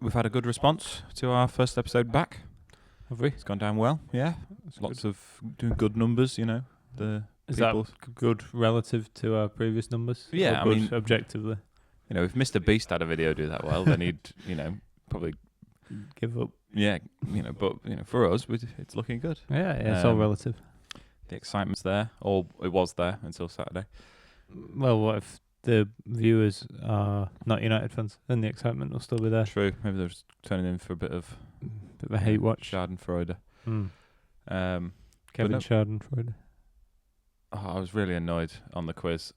we've had a good response to our first episode back. Have we? It's gone down well. Yeah, lots of doing good numbers. You know, Is people. that good relative to our previous numbers? Yeah, Or I good mean, objectively. You know, if Mr. Beast had a video do that well, then he'd, probably Give up. Yeah, but for us, it's looking good. Yeah, it's all relative. The excitement's there, or it was there until Saturday. Well, what if the viewers are not United fans? Then the excitement will still be there. True. Maybe they're just turning in for a bit of a hate watch. Schadenfreude. Kevin no- Schadenfreude. Oh, I was really annoyed on the quiz,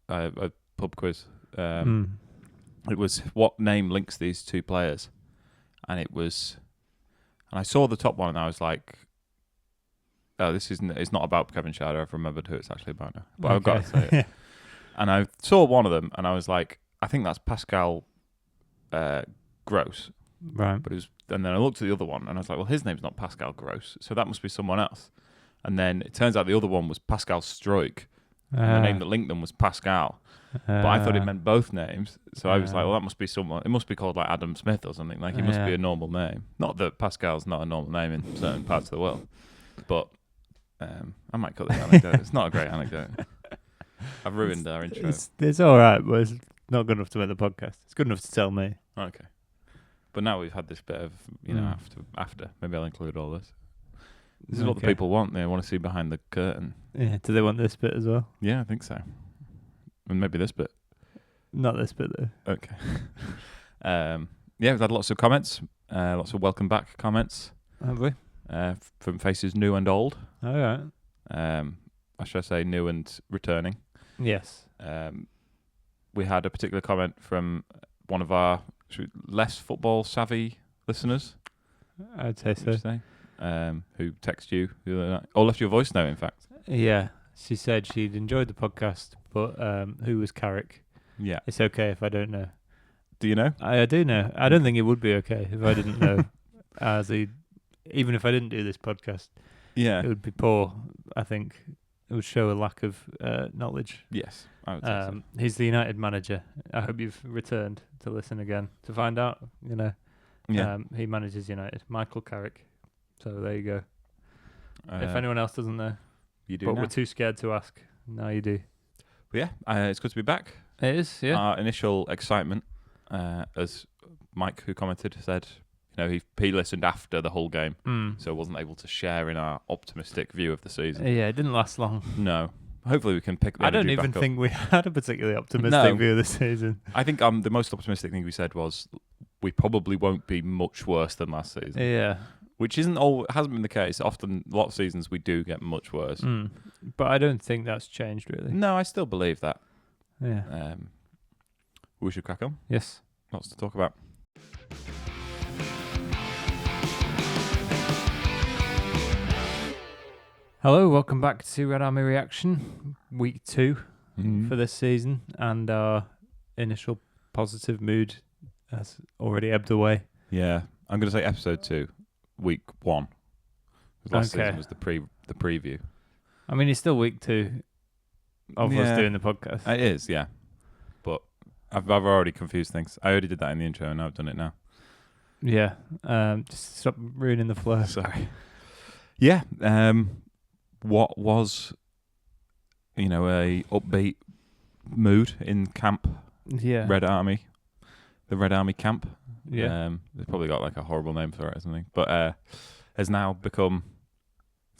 a pub quiz. It was what name links these two players, and I saw the top one, and I was like, "Oh, it's not about Kevin Schade. I've remembered who it's actually about now, but I've got to say it." And I saw one of them, and I was like, "I think that's Pascal Gross." Right. But and then I looked at the other one, and I was like, "Well, his name's not Pascal Gross, so that must be someone else." And then it turns out the other one was Pascal Struijk, and the name that linked them was Pascal. But I thought it meant both names, so I was like, "Well, that must be someone. It must be called like Adam Smith or something. Like he must be a normal name. Not that Pascal's not a normal name in certain parts of the world, but I might cut this anecdote. It's not a great anecdote. I've ruined our intro. It's all right, but it's not good enough to make the podcast. It's good enough to tell me. Okay, but now we've had this bit of after. Maybe I'll include all this. This is what the people want. They want to see behind the curtain. Yeah. Do they want this bit as well? Yeah, I think so. And maybe this bit. Not this bit though. Okay. We've had lots of comments, lots of welcome back comments. Have we? From faces new and old. All right. I should say new and returning. Yes. We had a particular comment from one of our less football savvy listeners. I'd say so. Who texted you the other night, or left you a voice note, in fact. Yeah. She said she'd enjoyed the podcast, but who was Carrick? Yeah. It's okay if I don't know. Do you know? I do know. I don't think it would be okay if I didn't know. Even if I didn't do this podcast, it would be poor. I think it would show a lack of knowledge. Yes, I would say so. He's the United manager. I hope you've returned to listen again to find out. He manages United. Michael Carrick. So there you go. If anyone else doesn't know, you do. But now. We're too scared to ask. Now you do. But it's good to be back. It is. Yeah. Our initial excitement, as Mike, who commented, said, he listened after the whole game, so wasn't able to share in our optimistic view of the season. Yeah, it didn't last long. No. Hopefully we can pick the I don't energy even back up. think we had a particularly optimistic view of the season. I think the most optimistic thing we said was we probably won't be much worse than last season. Yeah. Which hasn't been the case. Often, a lot of seasons we do get much worse. But I don't think that's changed really. No, I still believe that. Yeah. We should crack on. Yes. Lots to talk about. Hello, welcome back to Red Army Reaction, week 2 for this season, and our initial positive mood has already ebbed away. Yeah, I'm going to say episode 2, week 1. Last season was the preview. I mean, it's still week 2 of us doing the podcast. It is, yeah. But I've already confused things. I already did that in the intro, and now I've done it now. Yeah, just stop ruining the flow. Sorry. Yeah, what was, a upbeat mood in camp? Yeah. Red Army. The Red Army camp. Yeah. They've probably got like a horrible name for it or something. But has now become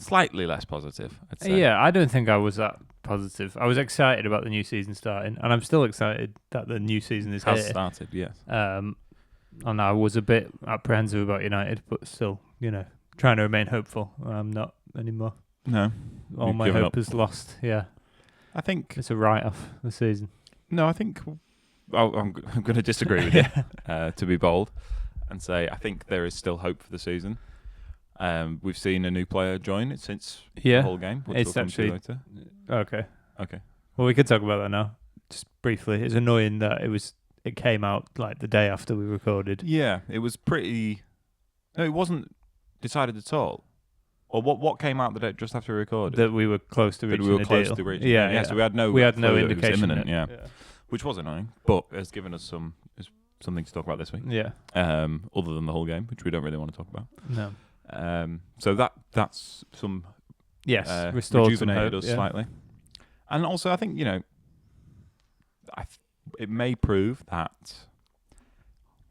slightly less positive, I'd say. Yeah, I don't think I was that positive. I was excited about the new season starting, and I'm still excited that the new season is here. Started, yes. And I was a bit apprehensive about United, but still, trying to remain hopeful. I'm not anymore. No. All my hope is lost, yeah. I think it's a write-off, the season. No, I think I'm going to disagree with you, to be bold, and say I think there is still hope for the season. We've seen a new player join since the whole game, which we'll come to later. Okay. Well, we could talk about that now, just briefly. It's annoying that it came out like the day after we recorded. Yeah, it was pretty. No, it wasn't decided at all. Or what came out the day just after we recorded? That we were close to reaching a deal. Yeah. So we had no indication. imminent, yeah. Which was annoying, but has given us some. It's something to talk about this week. Yeah. Other than the whole game, which we don't really want to talk about. No. So that's some restored some rejuvenated hope, us slightly. And also, I think, it may prove that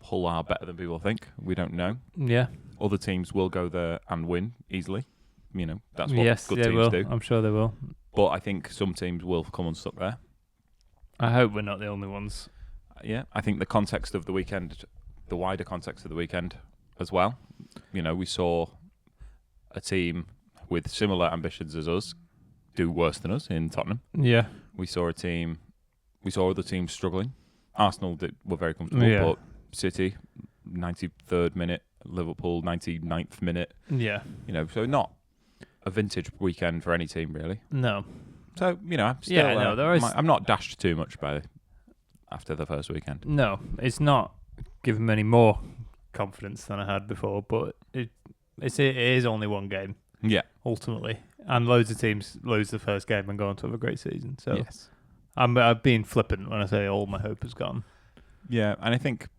Hull are better than people think. We don't know. Yeah. Other teams will go there and win easily. That's what good they teams will. do. I'm sure they will. But I think some teams will come unstuck there. I hope we're not the only ones. Yeah, I think the context of the weekend, the wider context of the weekend as well. We saw a team with similar ambitions as us do worse than us in Tottenham. Yeah. We saw other teams struggling. Arsenal were very comfortable, but City, 93rd minute, Liverpool, 99th minute. Yeah. So not a vintage weekend for any team, really. No. So, I'm still, I'm not dashed too much after the first weekend. No, it's not given me any more confidence than I had before, but it is only one game. Yeah. Ultimately. And loads of teams lose the first game and go on to have a great season. So yes. I've been flippant when I say all my hope has gone. Yeah, and I think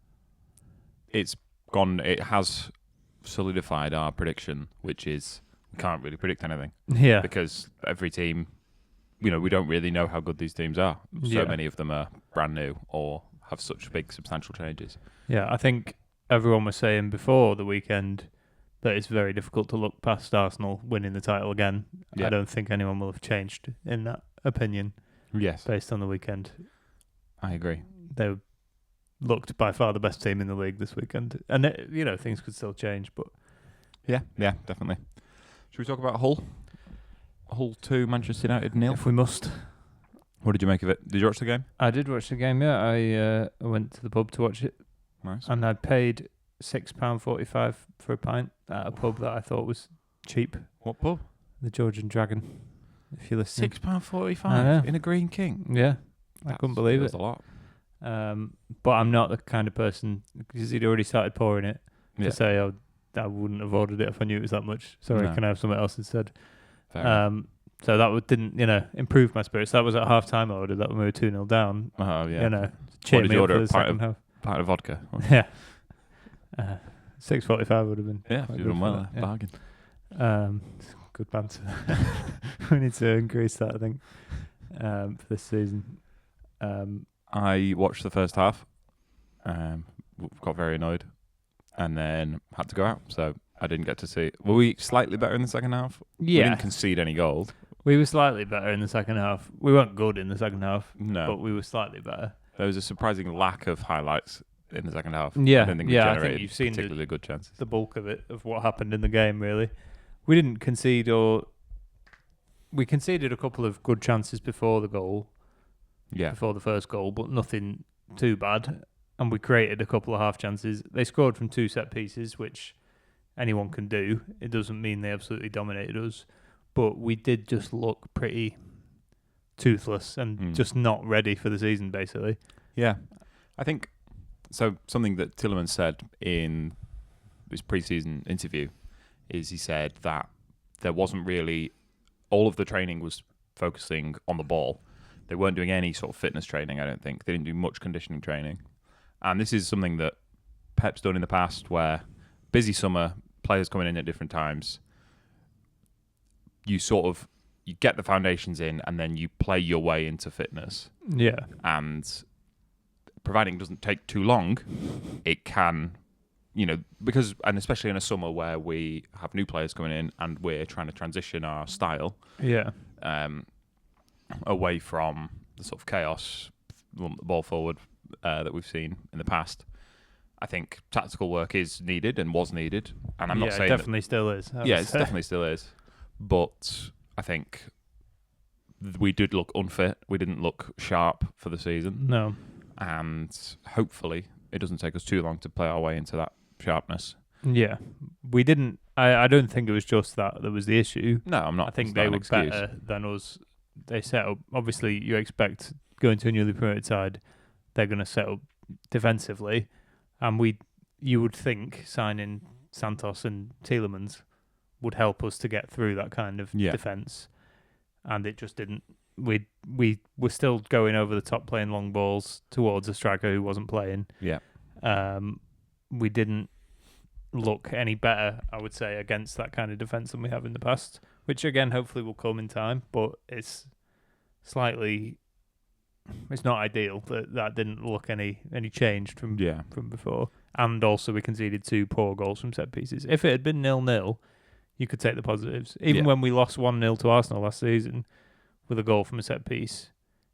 it's gone. It has solidified our prediction, which is we can't really predict anything. Yeah. Because every team, we don't really know how good these teams are. So many of them are brand new or have such big, substantial changes. Yeah, I think everyone was saying before the weekend that it's very difficult to look past Arsenal winning the title again. Yeah. I don't think anyone will have changed in that opinion. Yes. Based on the weekend. I agree. They looked by far the best team in the league this weekend. And, things could still change, but... Yeah, definitely. Should we talk about Hull? Hull 2, Manchester United 0? If we must. What did you make of it? Did you watch the game? I did watch the game, yeah. I went to the pub to watch it. Nice. And I paid £6.45 for a pint at a pub that I thought was cheap. What pub? The Georgian Dragon. If you listen, £6.45 in a Green King. Yeah, I couldn't believe it. That's a lot. But I'm not the kind of person, because he'd already started pouring it, to say, I wouldn't have ordered it if I knew it was that much. Sorry, can I have something else instead? So that didn't, improve my spirits. That was at half time I ordered that when we were 2-0 down. Oh, yeah. Cheer me up order? for the second half. Pint of vodka? Yeah. 6.45 would have been. Yeah, you've done well. Bargain. Good banter. We need to increase that, I think, for this season. I watched the first half, got very annoyed, and then had to go out. So I didn't get to see. Were we slightly better in the second half? Yeah. We didn't concede any goals. We were slightly better in the second half. We weren't good in the second half, no, but we were slightly better. There was a surprising lack of highlights in the second half. Yeah, I don't think we generated I think you've seen particularly good chances. The bulk of it, of what happened in the game, really. We didn't concede, we conceded a couple of good chances before the goal. Yeah. Before the first goal, but nothing too bad. And we created a couple of half chances. They scored from 2 set pieces, which anyone can do. It doesn't mean they absolutely dominated us. But we did just look pretty toothless and just not ready for the season, basically. Yeah. I think, so something that Tielemans said in his pre-season interview is he said that there wasn't really, all of the training was focusing on the ball. They weren't doing any sort of fitness training, I don't think. They didn't do much conditioning training. And this is something that Pep's done in the past where busy summer, players coming in at different times, you get the foundations in and then you play your way into fitness. Yeah. And providing it doesn't take too long, it can, because, and especially in a summer where we have new players coming in and we're trying to transition our style. Yeah. Away from the sort of chaos, ball forward that we've seen in the past. I think tactical work is needed and was needed, and I'm not saying it definitely still is. It definitely still is. But I think we did look unfit. We didn't look sharp for the season. No, and hopefully it doesn't take us too long to play our way into that sharpness. Yeah, we didn't. I don't think it was just that was the issue. No, I'm not. I think they were better than us. They set up. Obviously, you expect going to a newly promoted side, they're going to set up defensively, and you would think signing Santos and Tielemans would help us to get through that kind of defence, and it just didn't. We were still going over the top, playing long balls towards a striker who wasn't playing. Yeah, We didn't look any better, I would say, against that kind of defence than we have in the past, which again hopefully will come in time, but it's not ideal that didn't look any changed from before. And also we conceded 2 poor goals from set pieces. If it had been 0-0, you could take the positives. Even when we lost 1-0 to Arsenal last season with a goal from a set piece,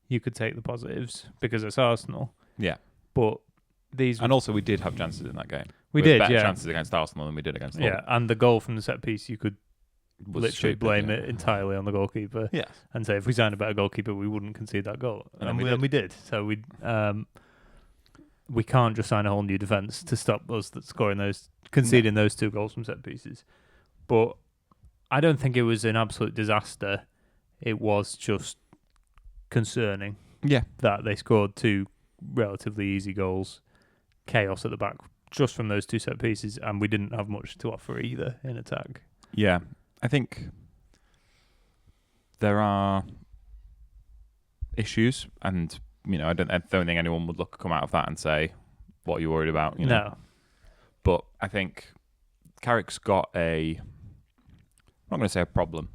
you could take the positives because it's Arsenal. Yeah. But these... And also we did have chances in that game. We did, better chances against Arsenal than we did against Hull. Yeah, and the goal from the set piece, you could literally blame it entirely on the goalkeeper. Yeah. And say if we signed a better goalkeeper, we wouldn't concede that goal. And we did. So we can't just sign a whole new defence to stop us conceding those 2 goals from set pieces. But I don't think it was an absolute disaster. It was just concerning. Yeah. That they scored 2 relatively easy goals, chaos at the back, just from those 2 set pieces, and we didn't have much to offer either in attack. Yeah. I think there are issues, and I don't think anyone would come out of that and say, "What are you worried about?" No. But I think Carrick's got I'm not going to say a problem,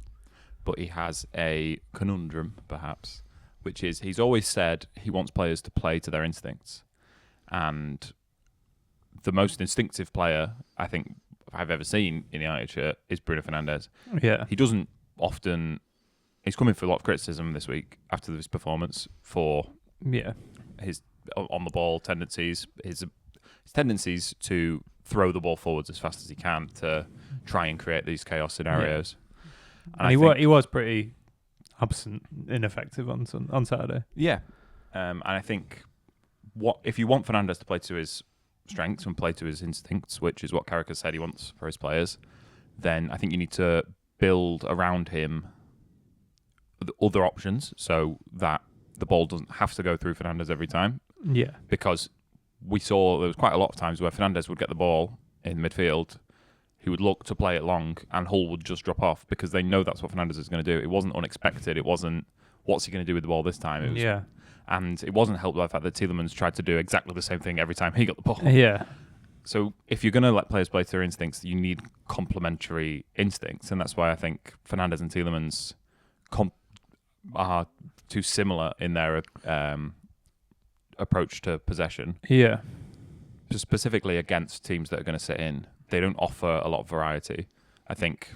but he has a conundrum, perhaps, which is he's always said he wants players to play to their instincts, and the most instinctive player I think I've ever seen in the United shirt is Bruno Fernandes. Yeah. He doesn't often... He's coming for a lot of criticism this week after his performance for his on-the-ball tendencies, his tendencies to throw the ball forwards as fast as he can to try and create these chaos scenarios. Yeah. And he was pretty absent, ineffective on Saturday. Yeah. And I think if you want Fernandes to play to his strengths and play to his instincts, which is what Carrick has said he wants for his players, then I think you need to build around him the other options so that the ball doesn't have to go through Fernandes every time. Yeah. Because we saw there was quite a lot of times where Fernandes would get the ball in midfield, he would look to play it long, and Hull would just drop off because they know that's what Fernandes is going to do. It wasn't unexpected. It wasn't, what's he going to do with the ball this time? It was, and it wasn't helped by the fact that Tielemans tried to do exactly the same thing every time he got the ball. Yeah. So if you're going to let players play to their instincts, you need complementary instincts, and that's why I think Fernandes and Tielemans are too similar in their approach to possession. Yeah. Just specifically against teams that are going to sit in, they don't offer a lot of variety. I think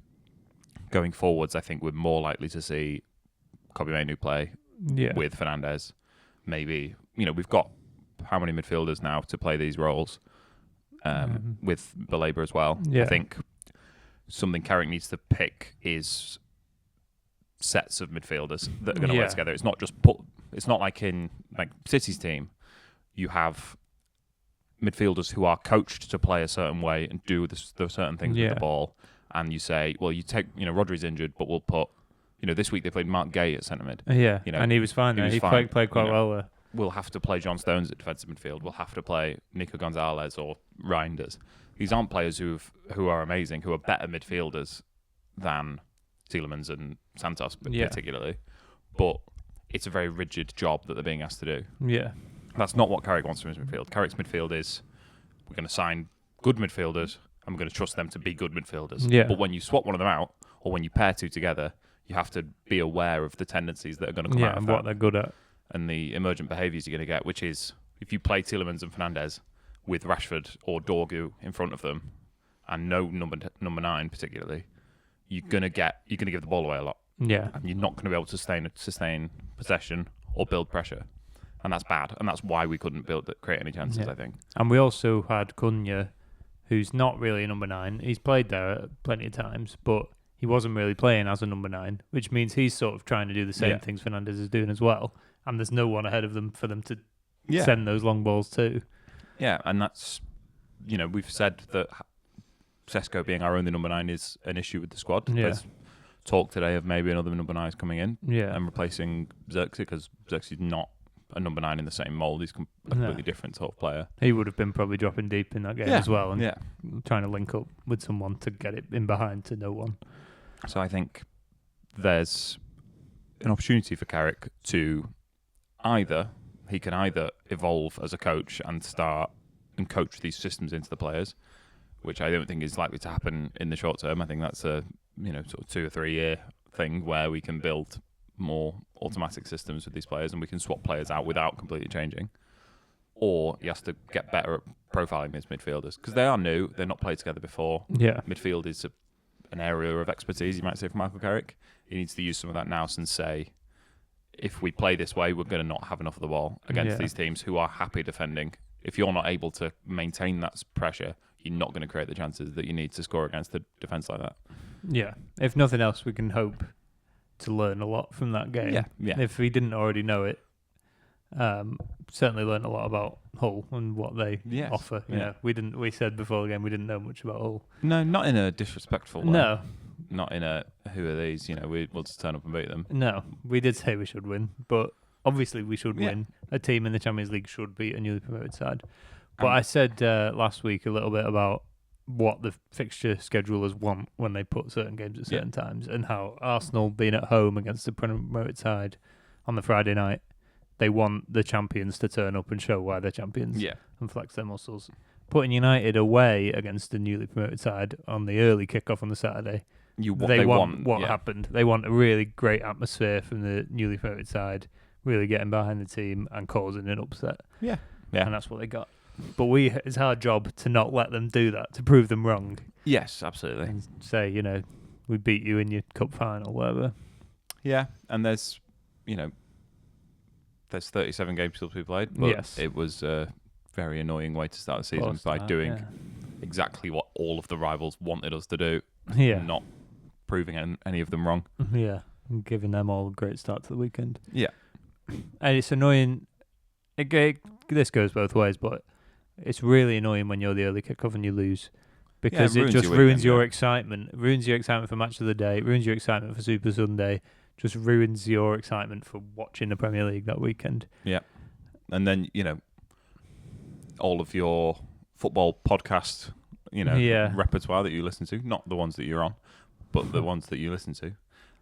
going forwards, we're more likely to see Kobe Mainoo play with Fernandes. Maybe, we've got how many midfielders now to play these roles with Belabor as well. Yeah. I think something Carrick needs to pick is sets of midfielders that are going to work together. It's not just it's not like in City's team, you have midfielders who are coached to play a certain way and do the certain things with the ball, and you say, well, you take, Rodri's injured, but we'll put, this week they played Mark Gay at centre mid. Yeah, and he was fine there. He played quite well there. We'll have to play John Stones at defensive midfield. We'll have to play Nico Gonzalez or Reinders. These aren't players who are amazing, who are better midfielders than Tielemans and Santos particularly. But it's a very rigid job that they're being asked to do. Yeah. That's not what Carrick wants from his midfield. Carrick's midfield is, we're going to sign good midfielders and we're going to trust them to be good midfielders. Yeah. But when you swap one of them out, or when you pair 2 together, you have to be aware of the tendencies that are going to come out of and that. what they're good at. And the emergent behaviours you're going to get, which is, if you play Tielemans and Fernandes with Rashford or Dorgu in front of them, and no number 9 particularly, you're going to give the ball away a lot. Yeah. And you're not going to be able to sustain possession or build pressure. And that's bad. And that's why we couldn't create any chances, I think. And we also had Cunha, who's not really a number 9. He's played there plenty of times, but he wasn't really playing as a number 9, which means he's sort of trying to do the same things Fernandes is doing as well. And there's no one ahead of them for them to send those long balls to. Yeah, and that's, we've said that Sesko being our only number 9 is an issue with the squad. Yeah. There's talk today of maybe another number 9 coming in and replacing Xerxes, because Xerxes is not a number 9 in the same mould. He's a completely different sort of player. He would have been probably dropping deep in that game as well and trying to link up with someone to get it in behind to no one. So I think there's an opportunity for Carrick to either evolve as a coach and start and coach these systems into the players, which I don't think is likely to happen in the short term. I think that's a sort of 2 or 3 year thing where we can build more automatic systems with these players and we can swap players out without completely changing. Or he has to get better at profiling his midfielders because they are new. They're not played together before. Yeah. Midfield is an area of expertise, you might say, for Michael Carrick. He needs to use some of that now and say, if we play this way, we're going to not have enough of the ball against these teams who are happy defending. If you're not able to maintain that pressure, you're not going to create the chances that you need to score against a defence like that. Yeah. If nothing else, we can hope to learn a lot from that game. Yeah. If we didn't already know it, certainly learn a lot about Hull and what they offer. You know, we said before the game we didn't know much about Hull. No, not in a disrespectful way. No. Not in a, who are these? We'll just turn up and beat them. No, we did say we should win, but obviously we should win. A team in the Champions League should beat a newly promoted side. But I said last week a little bit about what the fixture schedulers want when they put certain games at certain times, and how Arsenal being at home against the promoted side on the Friday night, they want the champions to turn up and show why they're champions and flex their muscles. Putting United away against the newly promoted side on the early kickoff on the Saturday, they want what happened. They want a really great atmosphere from the newly promoted side, really getting behind the team and causing an upset. Yeah. And that's what they got. But it's our job to not let them do that, to prove them wrong. Yes, absolutely. And say, we beat you in your cup final, whatever. Yeah, and there's 37 games still to be played. But it was a very annoying way to start the season by doing exactly what all of the rivals wanted us to do. Yeah. Not proving any of them wrong. Yeah, and giving them all a great start to the weekend. Yeah. And it's annoying. This goes both ways, but it's really annoying when you're the early kickoff and you lose, because it just ruins your excitement. It ruins your excitement for Match of the Day. It ruins your excitement for Super Sunday. Just ruins your excitement for watching the Premier League that weekend. Yeah. And then, all of your football podcast, repertoire that you listen to, not the ones that you're on, but the ones that you listen to.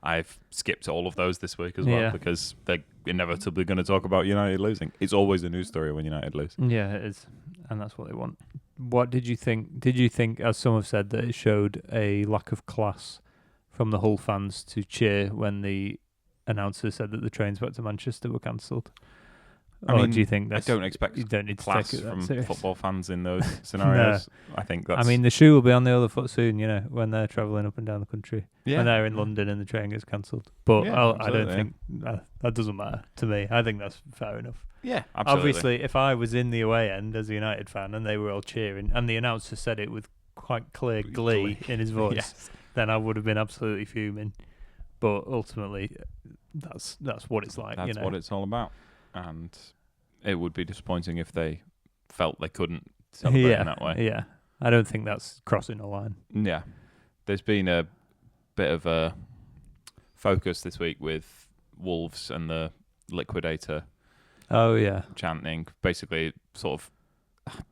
I've skipped all of those this week as well because they're inevitably going to talk about United losing. It's always a news story when United lose. Yeah, it is. And that's what they want. What did you think? Did you think, as some have said, that it showed a lack of class from the Hull fans to cheer when the announcer said that the trains back to Manchester were cancelled? Or do you think I don't expect you don't need class to take it from serious? football fans in those scenarios? No. I think that's... the shoe will be on the other foot soon, when they're travelling up and down the country. Yeah. When they're in London and the train gets cancelled. But I don't think... that doesn't matter to me. I think that's fair enough. Yeah, absolutely. Obviously, if I was in the away end as a United fan and they were all cheering, and the announcer said it with quite clear glee in his voice, then I would have been absolutely fuming. But ultimately, that's what it's like. That's what it's all about. And it would be disappointing if they felt they couldn't celebrate in that way. Yeah, I don't think that's crossing a line. Yeah. There's been a bit of a focus this week with Wolves and the Liquidator chanting. Basically, sort of,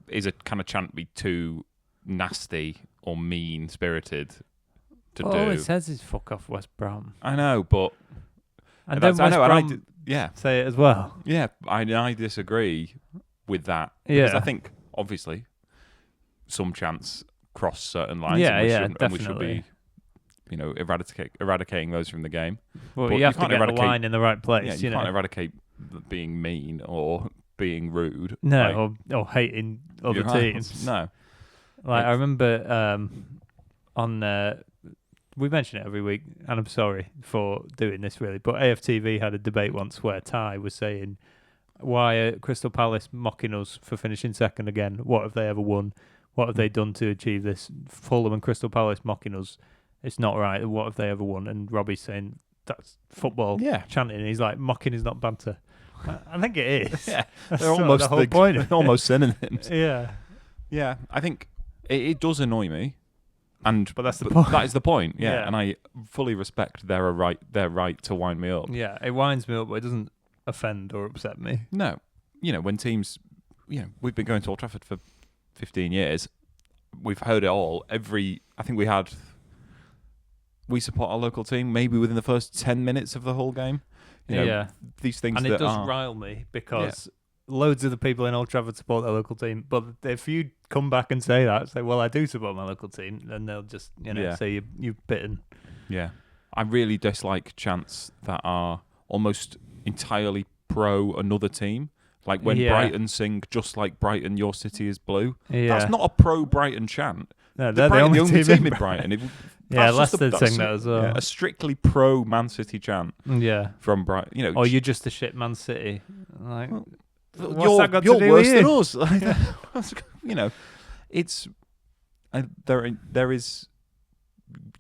is a kind of chant be too nasty or mean-spirited to do? All it says is fuck off West Brom. I know, but... And then West Brom say it as well. Yeah, I disagree with that. Because I think, obviously, some chants cross certain lines. Definitely. And we should be, eradicating those from the game. Well, but you have to get the line in the right place. Yeah, you can't eradicate being mean or being rude. No, or hating other teams. No. I remember we mention it every week, and I'm sorry for doing this really, but AFTV had a debate once where Ty was saying, why are Crystal Palace mocking us for finishing second again? What have they ever won? What have they done to achieve this? Fulham and Crystal Palace mocking us. It's not right. What have they ever won? And Robbie's saying, that's football. Chanting. And he's like, mocking is not banter. I think it is. Yeah. They're almost the whole point. They're almost synonyms. Yeah. Yeah. I think it does annoy me. But that's the point. That is the point, yeah. And I fully respect their right to wind me up. Yeah, it winds me up, but it doesn't offend or upset me. No. When teams... we've been going to Old Trafford for 15 years. We've heard it all. I think we support our local team maybe within the first 10 minutes of the whole game. These things and that it does rile me because loads of the people in Old Trafford support their local team, but if you come back and say that, say, well, I do support my local team, then they'll just, say you've bitten. Yeah. I really dislike chants that are almost entirely pro another team. Like when Brighton sing "Just like Brighton, your city is blue." Yeah. That's not a pro Brighton chant. No, they're Brighton, the only team in Brighton. Leicester sing that as well. Yeah, a strictly pro Man City chant. Yeah. From Brighton, or you're just a shit Man City. Like, what's that got to do worse than us. It's there is.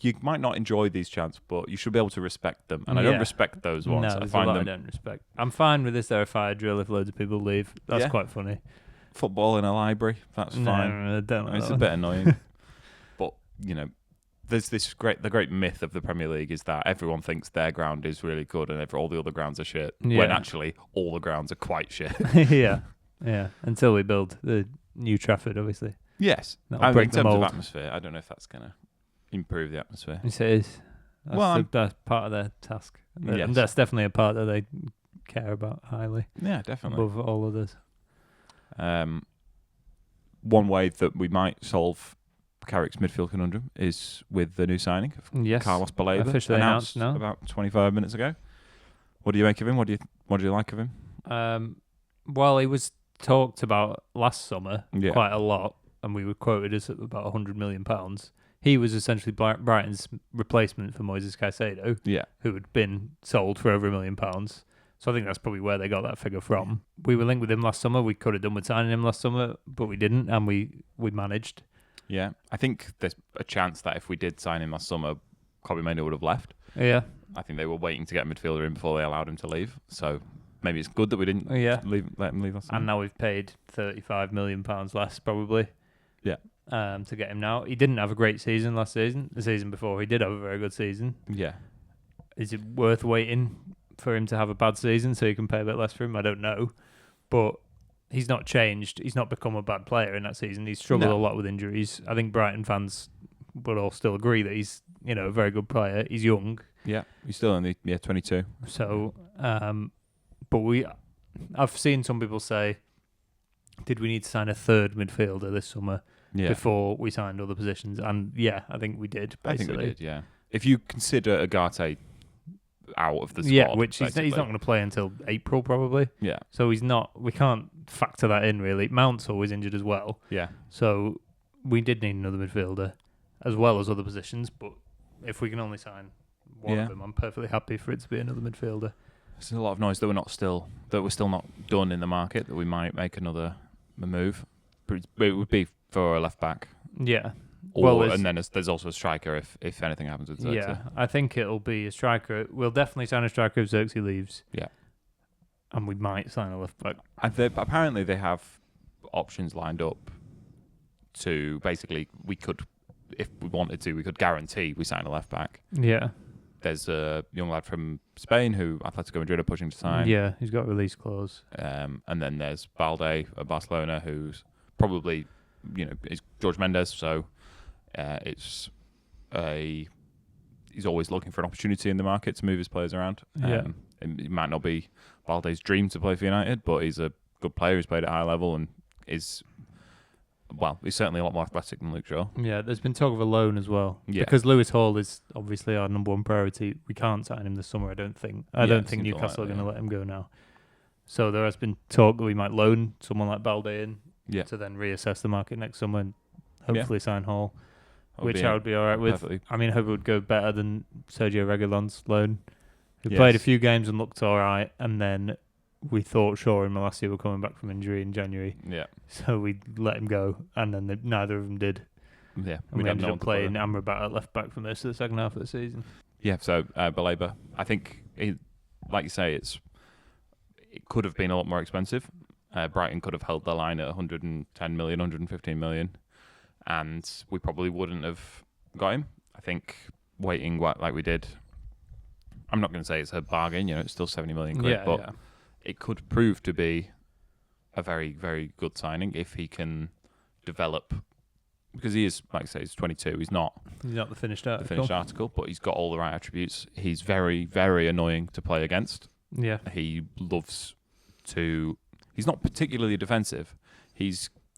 You might not enjoy these chants, but you should be able to respect them. And I don't respect those ones. No, I don't respect. I'm fine with this. They're a fire drill if loads of people leave. That's quite funny. Football in a library, that's fine. No, don't like it's that a bit annoying. But, there's the great myth of the Premier League is that everyone thinks their ground is really good and all the other grounds are shit. Yeah. When actually all the grounds are quite shit. Yeah. Until we build the new Trafford, obviously. Yes. That'll break in terms the mold. of atmosphere, I don't know if that's going to improve the atmosphere. Yes, it is. That's part of their task. Yes. And that's definitely a part that they care about highly. Yeah, definitely. Above all others. One way that we might solve Carrick's midfield conundrum is with the new signing of Carlos Baleba, officially announced now. About 25 minutes ago. What do you make of him? What do you like of him? Well, he was talked about last summer quite a lot, and we were quoted as about £100 million. He was essentially Brighton's replacement for Moises Caicedo, who had been sold for over £1 million. So I think that's probably where they got that figure from. We were linked with him last summer. We could have done with signing him last summer, but we didn't, and we managed. Yeah, I think there's a chance that if we did sign him last summer, Kobbie Mainoo would have left. Yeah. I think they were waiting to get a midfielder in before they allowed him to leave. So maybe it's good that we didn't let him leave last summer. And now we've paid £35 million less, probably. Yeah. To get him now. He didn't have a great season last season. The season before, he did have a very good season. Yeah. Is it worth waiting for him to have a bad season so you can pay a bit less for him? I don't know. But he's not changed. He's not become a bad player in that season. He's struggled a lot with injuries. I think Brighton fans would all still agree that he's, a very good player. He's young. Yeah, he's still only 22. So, but I've seen some people say, did we need to sign a third midfielder this summer before we signed other positions? And I think we did, basically. I think we did, yeah. If you consider Agate out of the squad, which he's not going to play until April probably. Yeah. So he's not. We can't factor that in really. Mount's always injured as well. Yeah. So we did need another midfielder, as well as other positions. But if we can only sign one of them, I'm perfectly happy for it to be another midfielder. There's a lot of noise that we're still not done in the market. That we might make another move. But it would be for a left back. Yeah. And then there's also a striker if anything happens with Xerxes. Yeah, I think it'll be a striker. We'll definitely sign a striker if Xerxes leaves. Yeah. And we might sign a left back. Apparently they have options lined up to basically, we could, if we wanted to, we could guarantee we sign a left back. Yeah. There's a young lad from Spain who Atletico Madrid are pushing to sign. Yeah, he's got a release clause. And then there's Balde at Barcelona, who's probably, is George Mendes, so he's always looking for an opportunity in the market to move his players around. It might not be Balde's dream to play for United, but he's a good player. He's played at a high level and he's certainly a lot more athletic than Luke Shaw. Yeah, there's been talk of a loan as well. Yeah. Because Lewis Hall is obviously our number one priority. We can't sign him this summer, I don't think. I don't think Newcastle are going to let him go now. So there has been talk that we might loan someone like Balde in to then reassess the market next summer and hopefully sign Hall, which I would be all right with. Perfectly. I mean, I hope it would go better than Sergio Reguilon's loan. He played a few games and looked all right, and then we thought Shaw and Malacia were coming back from injury in January. Yeah. So we let him go, and then neither of them did. Yeah. And we ended up playing Amrabat at left back for most of the second half of the season. Yeah, so Baleba, I think, like you say, it could have been a lot more expensive. Brighton could have held the line at 110 million, 115 million, and we probably wouldn't have got him. I think waiting like we did, I'm not going to say it's a bargain, it's still 70 million quid, but it could prove to be a very, very good signing if he can develop, because he is, like I say, he's 22. He's not the finished article. But he's got all the right attributes. He's very, very annoying to play against. Yeah. He loves to He's not particularly defensive. He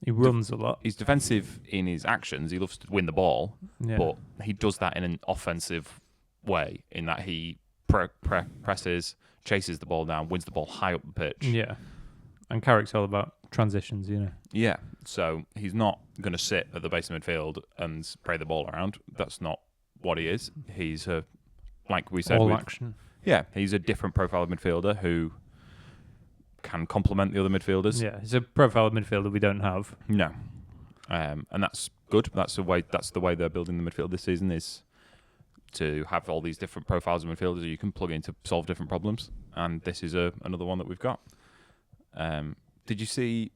runs a lot. He's defensive in his actions. He loves to win the ball, Yeah. but he does that in an offensive way, in that he presses, chases the ball down, wins the ball high up the pitch. Yeah. And Carrick's all about transitions, Yeah, so he's not going to sit at the base of midfield and spray the ball around. That's not what he is. He's like we said, all action. Yeah, he's a different profile of midfielder who can complement the other midfielders. Yeah, he's a profile of midfielder we don't have. No, and that's good. That's the way they're building the midfield this season, is to have all these different profiles of midfielders that you can plug in to solve different problems. And this is another one that we've got. Did you see?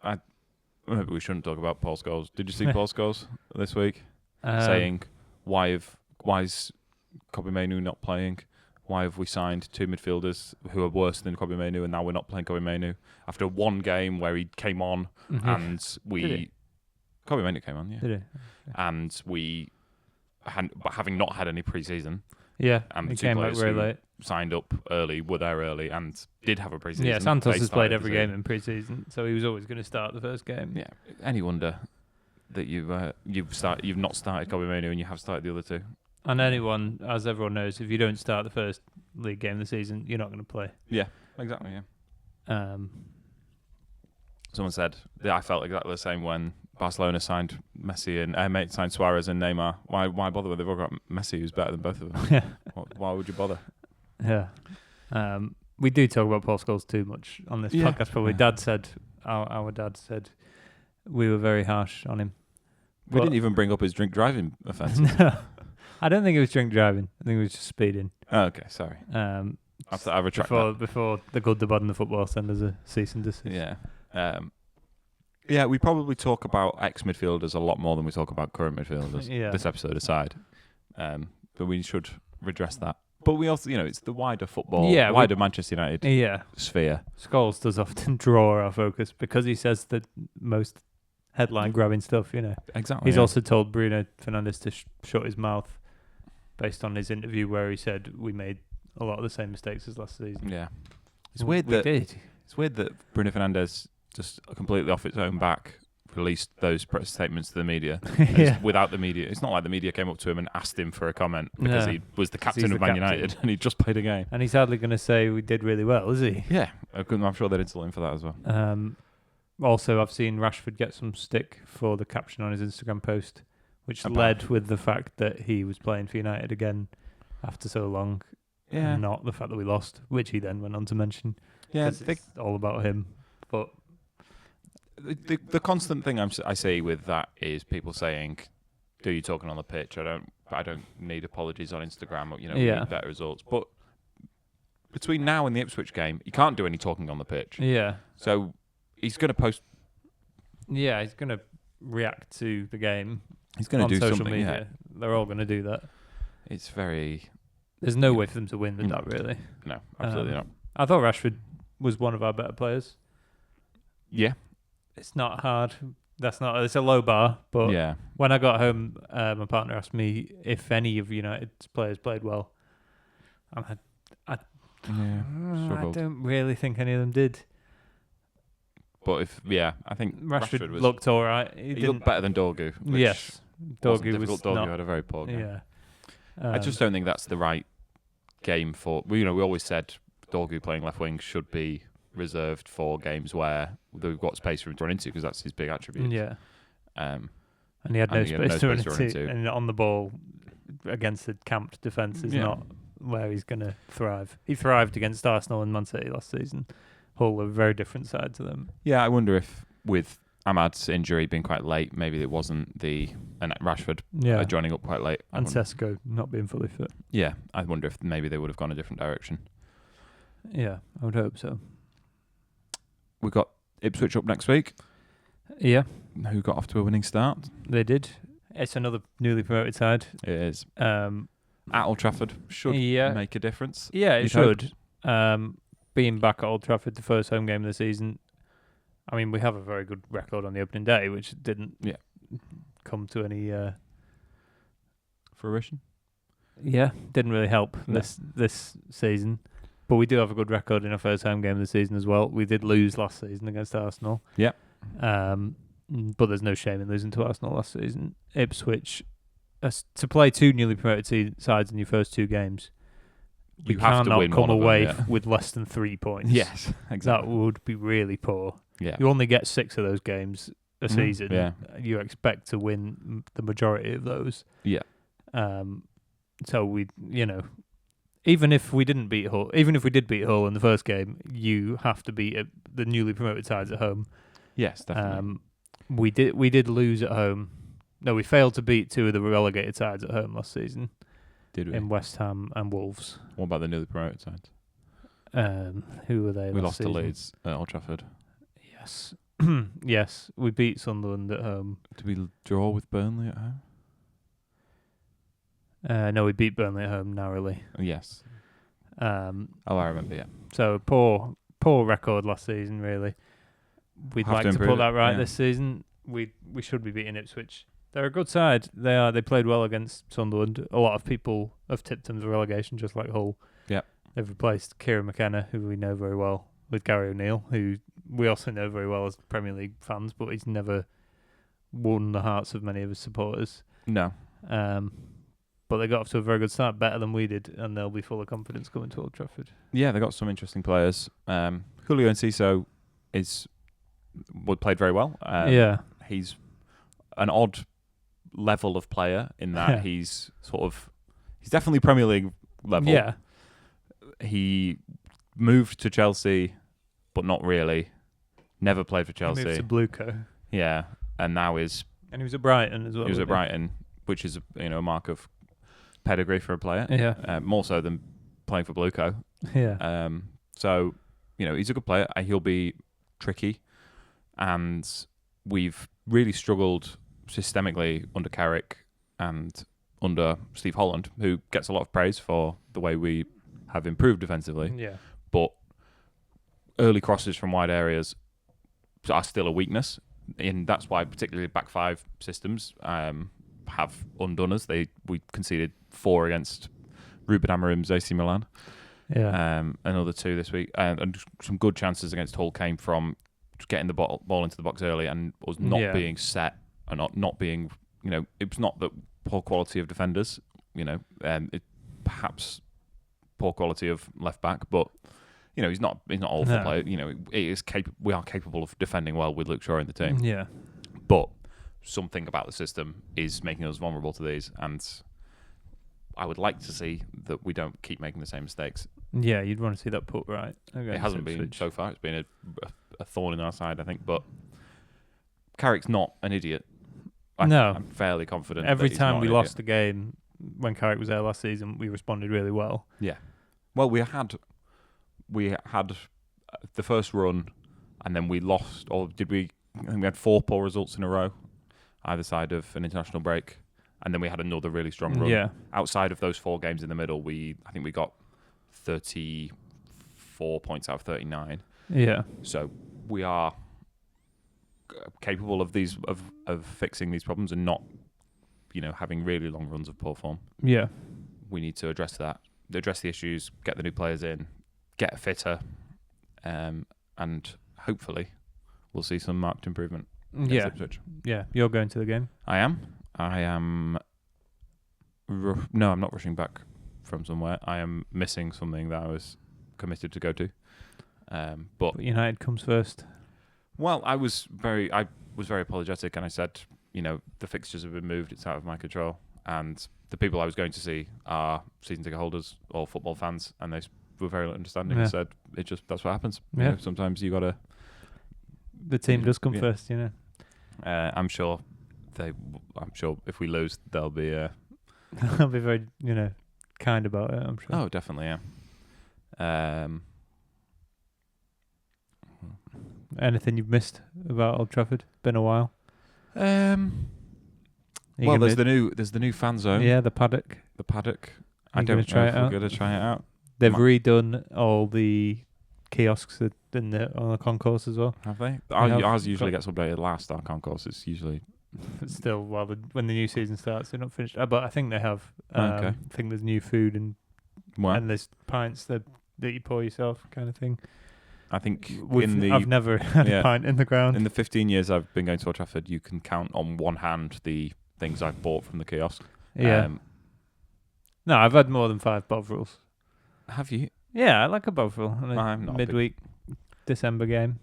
Maybe we shouldn't talk about Paul Scholes. Did you see Paul Scholes this week saying, "Why is Kobe Mainoo not playing? Why have we signed two midfielders who are worse than Kobe Mainoo, and now we're not playing Kobe Mainoo after one game where he came on and Kobe Mainoo came on, yeah, Did he? and we having not had any pre-season, Yeah, and the he two came back players very who late. signed up early were there early and did have a pre-season. Yeah, Santos They has played started every the game season. in pre-season, so he was always going to start the first game. Yeah, any wonder that you've not started Kobe Mainoo and you have started the other two? And anyone, as everyone knows, if you don't start the first league game of the season, you're not going to play. Yeah, exactly. Yeah. Someone said that I felt exactly the same when Barcelona signed Messi and signed Suarez and Neymar. Why bother when they've all got Messi, who's better than both of them? Yeah. Why would you bother? Yeah. We do talk about Paul Scholes too much on this podcast. Probably. Our dad said we were very harsh on him. We didn't even bring up his drink driving offence. No, I don't think it was drink driving. I think it was just speeding. Oh, okay, sorry. I retract that. Before the good, the bad, and the football send us a cease and desist. Yeah. We probably talk about ex-midfielders a lot more than we talk about current midfielders. This episode aside, but we should redress that. But we also, it's the wider football, wider Manchester United sphere. Scholes does often draw our focus because he says the most headline-grabbing stuff. Exactly. He's also told Bruno Fernandes to shut his mouth based on his interview where he said we made a lot of the same mistakes as last season. Yeah, it's weird that Bruno Fernandes just completely off its own back released those press statements to the media without the media. It's not like the media came up to him and asked him for a comment because he was the captain of Man United and he just played a game. And he's hardly going to say we did really well, is he? Yeah, I'm sure they'd insult him for that as well. Also, I've seen Rashford get some stick for the caption on his Instagram post, which led with the fact that he was playing for United again after so long. Yeah. And not the fact that we lost, which he then went on to mention. Yeah, it's all about him. But the constant thing I see with that is people saying, "Do you talking on the pitch? I don't need apologies on Instagram. We need better results." But between now and the Ipswich game, you can't do any talking on the pitch. Yeah. So he's going to post. Yeah, he's going to react to the game. He's going to do social something. Media. Yeah. They're all going to do that. It's very. There's no way for them to win with that, really. No, absolutely not. I thought Rashford was one of our better players. Yeah. It's not hard. It's a low bar, but when I got home, my partner asked me if any of United's players played well. I don't really think any of them did. But I think Rashford looked all right. He looked better than Dorgu. Yes. Dorgu had a very poor game. Yeah. I just don't think that's the right game for. We always said Dorgu playing left wing should be reserved for games where we've got space for him to run into because that's his big attribute. Yeah. And he had no space to run into. And on the ball against the camped defence is not where he's going to thrive. He thrived against Arsenal and Man City last season. Hull are a very different side to them. Yeah, I wonder if with Ahmad's injury being quite late, maybe it wasn't and Rashford joining up quite late. And Sesko not being fully fit. Yeah, I wonder if maybe they would have gone a different direction. Yeah, I would hope so. We've got Ipswich up next week. Yeah. Who got off to a winning start. They did. It's another newly promoted side. It is. At Old Trafford should make a difference. Yeah, it should. Being back at Old Trafford, the first home game of the season, I mean, we have a very good record on the opening day, which didn't come to any fruition. Yeah, didn't really help this season. But we do have a good record in our first home game of the season as well. We did lose last season against Arsenal. Yep. But there's no shame in losing to Arsenal last season. Ipswich, to play 2 newly promoted sides in your first 2 games, You have to cannot win come one of them, away yeah. with less than 3 points. Yes, exactly. That would be really poor. Yeah. You only get 6 of those games a season. Yeah. You expect to win the majority of those. Yeah. So we, even if we did beat Hull in the first game, you have to beat the newly promoted sides at home. Yes, definitely. We did lose at home. No, we failed to beat 2 of the relegated sides at home last season. Did we? In West Ham and Wolves. What about the newly promoted sides? Who were they? We last lost to season? Leeds at Old Trafford. Yes, yes, we beat Sunderland at home. Did we draw with Burnley at home? No, we beat Burnley at home narrowly. Yes. I remember. Yeah. So poor record last season. Really, we'd Have like to to put improve that it, right yeah. this season. We should be beating Ipswich. They're a good side. They are. They played well against Sunderland. A lot of people have tipped them to relegation, just like Hull. Yep. They've replaced Kieran McKenna, who we know very well, with Gary O'Neill, who we also know very well as Premier League fans, but he's never won the hearts of many of his supporters. No. But they got off to a very good start, better than we did, and they'll be full of confidence coming to Old Trafford. Yeah, they got some interesting players. Julio Enciso played very well. He's an odd level of player in that he's definitely Premier League level. Yeah. He moved to Chelsea, but not really. Never played for Chelsea. He moved to Blueco. Yeah, and now is. And he was at Brighton as well. He was at Brighton, which is a mark of pedigree for a player. Yeah. More so than playing for Blueco. Yeah. So he's a good player. He'll be tricky, and we've really struggled systemically under Carrick and under Steve Holland, who gets a lot of praise for the way we have improved defensively. Yeah. But early crosses from wide areas are still a weakness, and that's why particularly back 5 systems have undone us. We conceded 4 against Ruben Amorim's AC Milan. Yeah. Another 2 this week, and some good chances against Hull came from just getting the ball into the box early and us not being set and not being, it was not the poor quality of defenders, it perhaps poor quality of left back, but he's not awful player. We are capable of defending well with Luke Shaw in the team. Yeah. But something about the system is making us vulnerable to these, and I would like to see that we don't keep making the same mistakes. Yeah, you'd want to see that put right. It hasn't been so far. It's been a thorn in our side, I think. But Carrick's not an idiot. I'm fairly confident. Every that he's time not we an lost idiot. the game when Carrick was there last season, we responded really well. Yeah. Well, we had the first run, and then we lost. Or did we? I think we had 4 poor results in a row, either side of an international break, and then we had another really strong run. Yeah. Outside of those 4 games in the middle, I think we got 34 points out of 39. Yeah. So we are capable of of fixing these problems and not, having really long runs of poor form. Yeah. We need to address that, address the issues, get the new players in, get fitter, and hopefully we'll see some marked improvement. Yeah. Ipswich. Yeah. You're going to the game? I am. No, I'm not rushing back from somewhere. I am missing something that I was committed to go to. But United comes first. Well, I was very apologetic, and I said, the fixtures have been moved; it's out of my control. And the people I was going to see are season ticket holders or football fans, and they were very understanding and said, that's what happens. Yeah. Sometimes you gotta. The team does come first, I'm sure if we lose, they'll be. They'll be very, kind about it. I'm sure. Oh, definitely, yeah. Anything you've missed about Old Trafford? Been a while. Well, there's the new fan zone. Yeah, the paddock. The paddock. I don't know if we're going to try it out. They've redone all the kiosks on the concourse as well. Have they? Ours usually gets updated last. Our concourse is usually. But still, when the new season starts, they're not finished. But I think they have. Okay. I think there's new food and Wow. and there's pints. They're that you pour yourself, kind of thing. I think I've never had a pint in the ground. In the 15 years I've been going to Old Trafford, you can count on one hand the things I've bought from the kiosk. Yeah. No, I've had more than 5 Bovrils. Have you? Yeah, I like a Bovril on a I'm not midweek December game.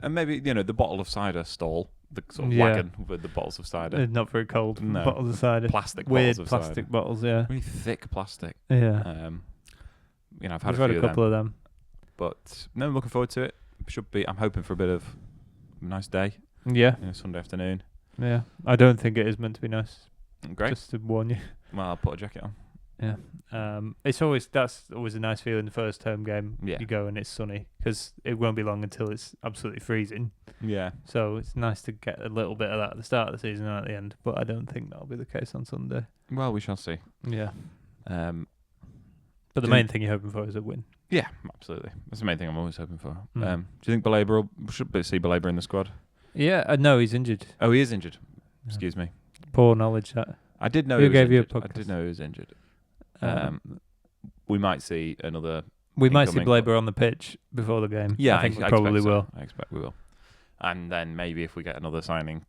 And maybe, the bottle of cider stall, the sort of wagon with the bottles of cider. Not very cold. No. Bottles of cider. Weird plastic bottles, yeah. Really thick plastic. Yeah. I've had a couple of them. But no, I'm looking forward to it. I'm hoping for a bit of a nice day. Yeah. Sunday afternoon. Yeah. I don't think it is meant to be nice. Great. Just to warn you. Well, I'll put a jacket on. Yeah. That's always a nice feeling. The first home game, you go and it's sunny, because it won't be long until it's absolutely freezing. Yeah. So it's nice to get a little bit of that at the start of the season and at the end. But I don't think that'll be the case on Sunday. Well, we shall see. Yeah. But the main thing you're hoping for is a win. Yeah, absolutely. That's the main thing I'm always hoping for. Do you think Belaber should see Belaber in the squad? Yeah. No, he's injured. Oh, he is injured. Excuse me. Poor knowledge that. I did know Who he was gave you a injured. podcast? I did know he was injured. We might see another. We might see Belaber on the pitch before the game. Yeah, I think we probably will. I expect we will. And then maybe if we get another signing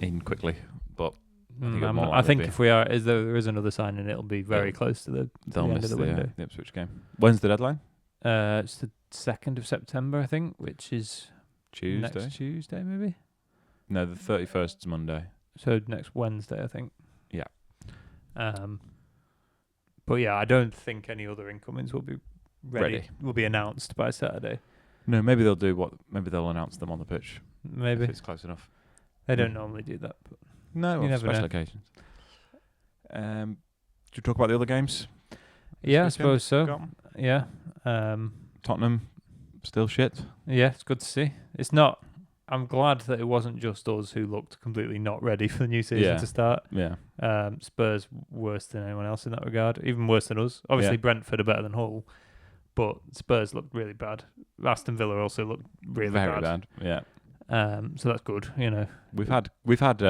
in quickly, but I think if there is another signing, it'll be very close to the end of the window. The Ipswich game. When's the deadline? It's the 2nd of September, I think, which is Tuesday. Next Tuesday, maybe. No, the 31st is Monday. So next Wednesday, I think. Yeah. But yeah, I don't think any other incomings will be ready. Will be announced by Saturday. No, maybe they'll do maybe they'll announce them on the pitch. Maybe. If it's close enough. They don't normally do that. But no, on special occasions. Do you talk about the other games? Yeah, I suppose so. Yeah. Tottenham, still shit. Yeah, it's good to see. It's not. I'm glad that it wasn't just us who looked completely not ready for the new season to start. Yeah. Spurs worse than anyone else in that regard, even worse than us. Obviously, Brentford are better than Hull, but Spurs looked really bad. Aston Villa also looked really very bad. Yeah. So that's good. We've had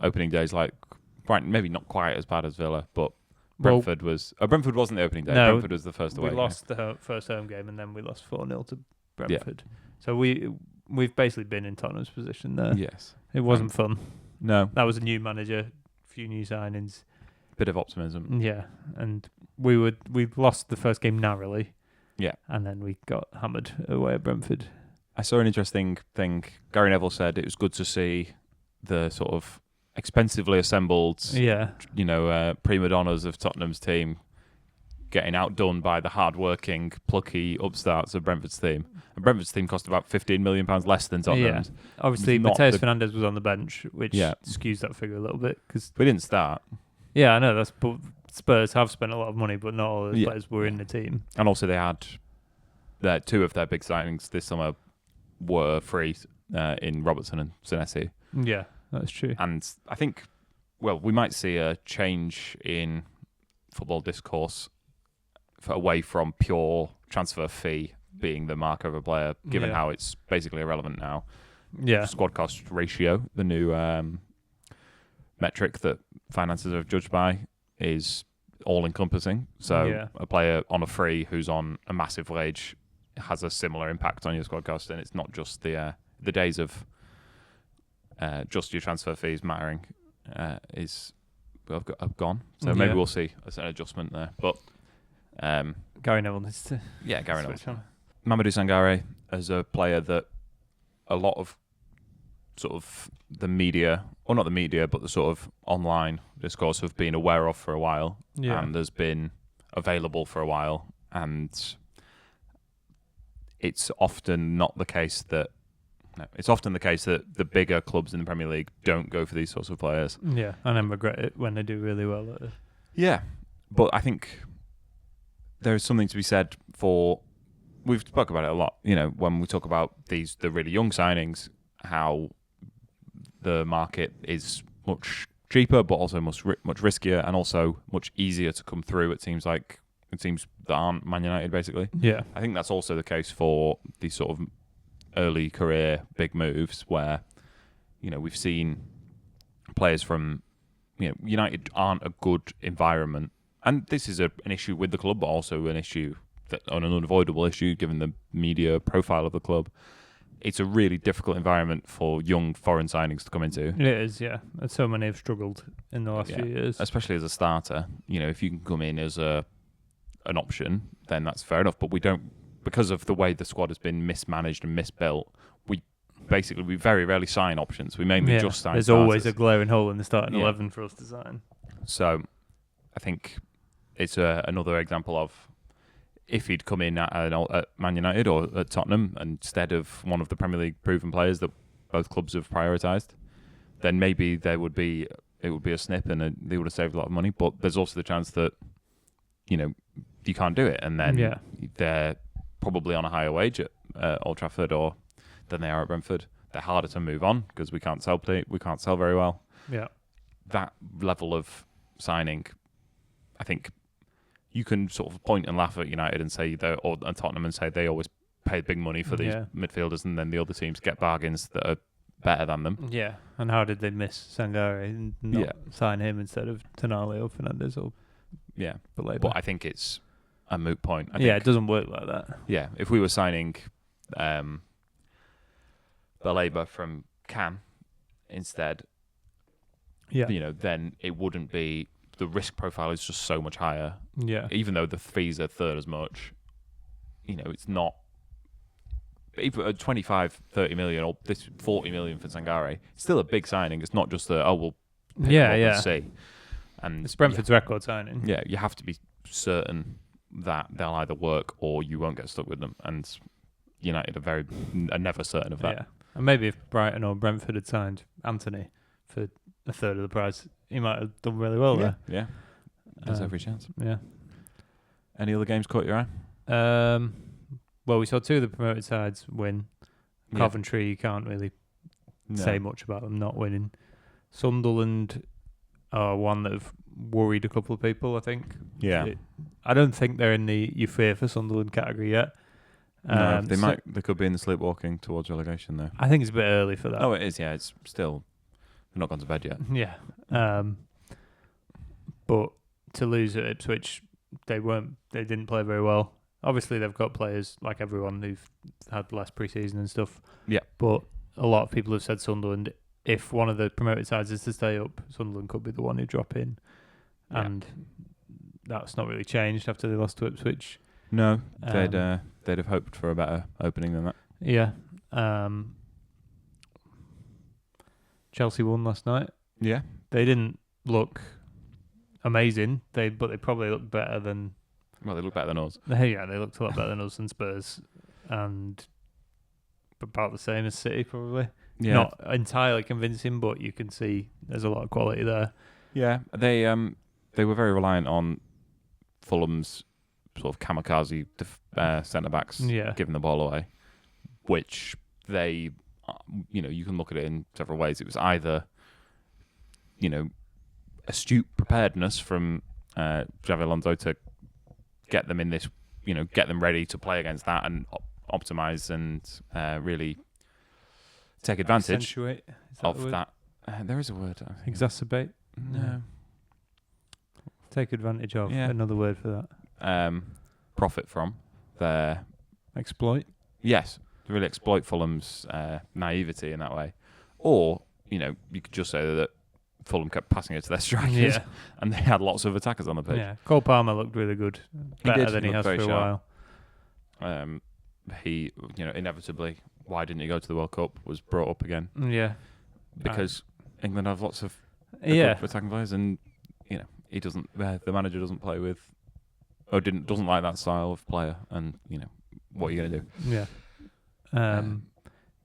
opening days maybe not quite as bad as Villa, but Brentford Brentford wasn't the opening day. No, Brentford was the first away. We lost the first home game, and then we lost 4-0 to Brentford. Yeah. So we've basically been in Tottenham's position there. Yes. It wasn't fun. No. That was a new manager, a few new signings. Bit of optimism. Yeah. And we lost the first game narrowly. Yeah. And then we got hammered away at Brentford. I saw an interesting thing. Gary Neville said it was good to see the sort of expensively assembled prima donnas of Tottenham's team getting outdone by the hard-working, plucky upstarts of Brentford's team. And Brentford's team cost about £15 million less than Tottenham's. Yeah. Obviously, Mateus Fernandes was on the bench, which skews that figure a little bit. Cause we didn't start. Yeah, I know. But Spurs have spent a lot of money, but not all the players were in the team. And also they had two of their big signings this summer were free in Robertson and Senesi. Yeah, that's true. And I think, we might see a change in football discourse away from pure transfer fee being the marker of a player, given how it's basically irrelevant now. Yeah. Squad cost ratio, the new metric that finances are judged by, is all-encompassing. So a player on a free who's on a massive wage has a similar impact on your squad cost, and it's not just the days of just your transfer fees mattering have gone. So maybe we'll see an adjustment there. But Gary Neville needs to Gary Neville. Mamadou Sangare as a player that a lot of sort of the media, or not the media, but the sort of online discourse have been aware of for a while, and has been available for a while, and it's often the case that the bigger clubs in the Premier League don't go for these sorts of players. Yeah, and then regret it when they do really well at it. Yeah, but I think there is something to be said for. We've spoken about it a lot, when we talk about the really young signings, how the market is much cheaper, but also much riskier, and also much easier to come through. It seems that aren't Man United, basically. Yeah, I think that's also the case for these sort of early career big moves, where we've seen players from United aren't a good environment, and this is an issue with the club, but also an issue an unavoidable issue given the media profile of the club. It's a really difficult environment for young foreign signings to come into. It is, yeah. And so many have struggled in the last few years. Especially as a starter. If you can come in as an option, then that's fair enough. But we don't, because of the way the squad has been mismanaged and misbuilt, we very rarely sign options. We mainly just sign There's starters. always a glaring hole in the starting 11 for us to sign. So I think it's another example of if he'd come in at Man United or at Tottenham instead of one of the Premier League proven players that both clubs have prioritised, then maybe it would be a snip and they would have saved a lot of money. But there's also the chance that you can't do it, and then they're probably on a higher wage at Old Trafford than they are at Brentford. They're harder to move on because we can't sell very well. Yeah, that level of signing, I think. You can sort of point and laugh at United and say and Tottenham and say they always pay big money for these midfielders, and then the other teams get bargains that are better than them. Yeah, and how did they miss Sangare and not sign him instead of Tonali or Fernandes or Baleba? But I think it's a moot point. It doesn't work like that. Yeah, if we were signing Baleba from Cannes instead, then it wouldn't be. The risk profile is just so much higher. Yeah. Even though the fees are third as much, it's not. Even at 25, 30 million or this 40 million for Sangare, it's still a big signing. It's not just we'll pick him up and see. And it's Brentford's record signing. Yeah, you have to be certain that they'll either work or you won't get stuck with them. And United are never certain of that. Yeah. And maybe if Brighton or Brentford had signed Anthony for a third of the price, he might have done really well there. Yeah, there's every chance. Yeah. Any other games caught your eye? Well, we saw two of the promoted sides win. Coventry, you can't really say much about them not winning. Sunderland are one that have worried a couple of people, I think. Yeah. I don't think they're in the you fear for Sunderland category yet. No, they could be in the sleepwalking towards relegation though. I think it's a bit early for that. Oh, it is, yeah. It's still... They've not gone to bed yet. Yeah. But to lose at Ipswich, they didn't play very well. Obviously, they've got players like everyone who've had less pre-season and stuff. Yeah. But a lot of people have said Sunderland, if one of the promoted sides is to stay up, Sunderland could be the one who drop in. Yeah. And that's not really changed after they lost to Ipswich. No, they'd have hoped for a better opening than that. Yeah. Chelsea won last night. Yeah. They didn't look amazing, but they probably looked better than... Well, they look better than us. They looked a lot better than us and Spurs. And about the same as City, probably. Yeah. Not entirely convincing, but you can see there's a lot of quality there. Yeah. They were very reliant on Fulham's sort of kamikaze centre-backs giving the ball away, which they... you can look at it in several ways. It was either, astute preparedness from Xavi Alonso to get them in this, get them ready to play against that and optimize and really take advantage of that. There is a word. Exacerbate? No. Take advantage of. Yeah. Another word for that. Profit from. Their... Exploit? Yes. To really exploit Fulham's naivety in that way. Or, you could just say that Fulham kept passing it to their strikers and they had lots of attackers on the pitch. Yeah, Cole Palmer looked really good. Better than he has for a while. He, inevitably, why didn't he go to the World Cup, was brought up again. Yeah. Because England have lots of attacking players and, he doesn't, the manager doesn't play with, or doesn't like that style of player and, what are you going to do? Yeah.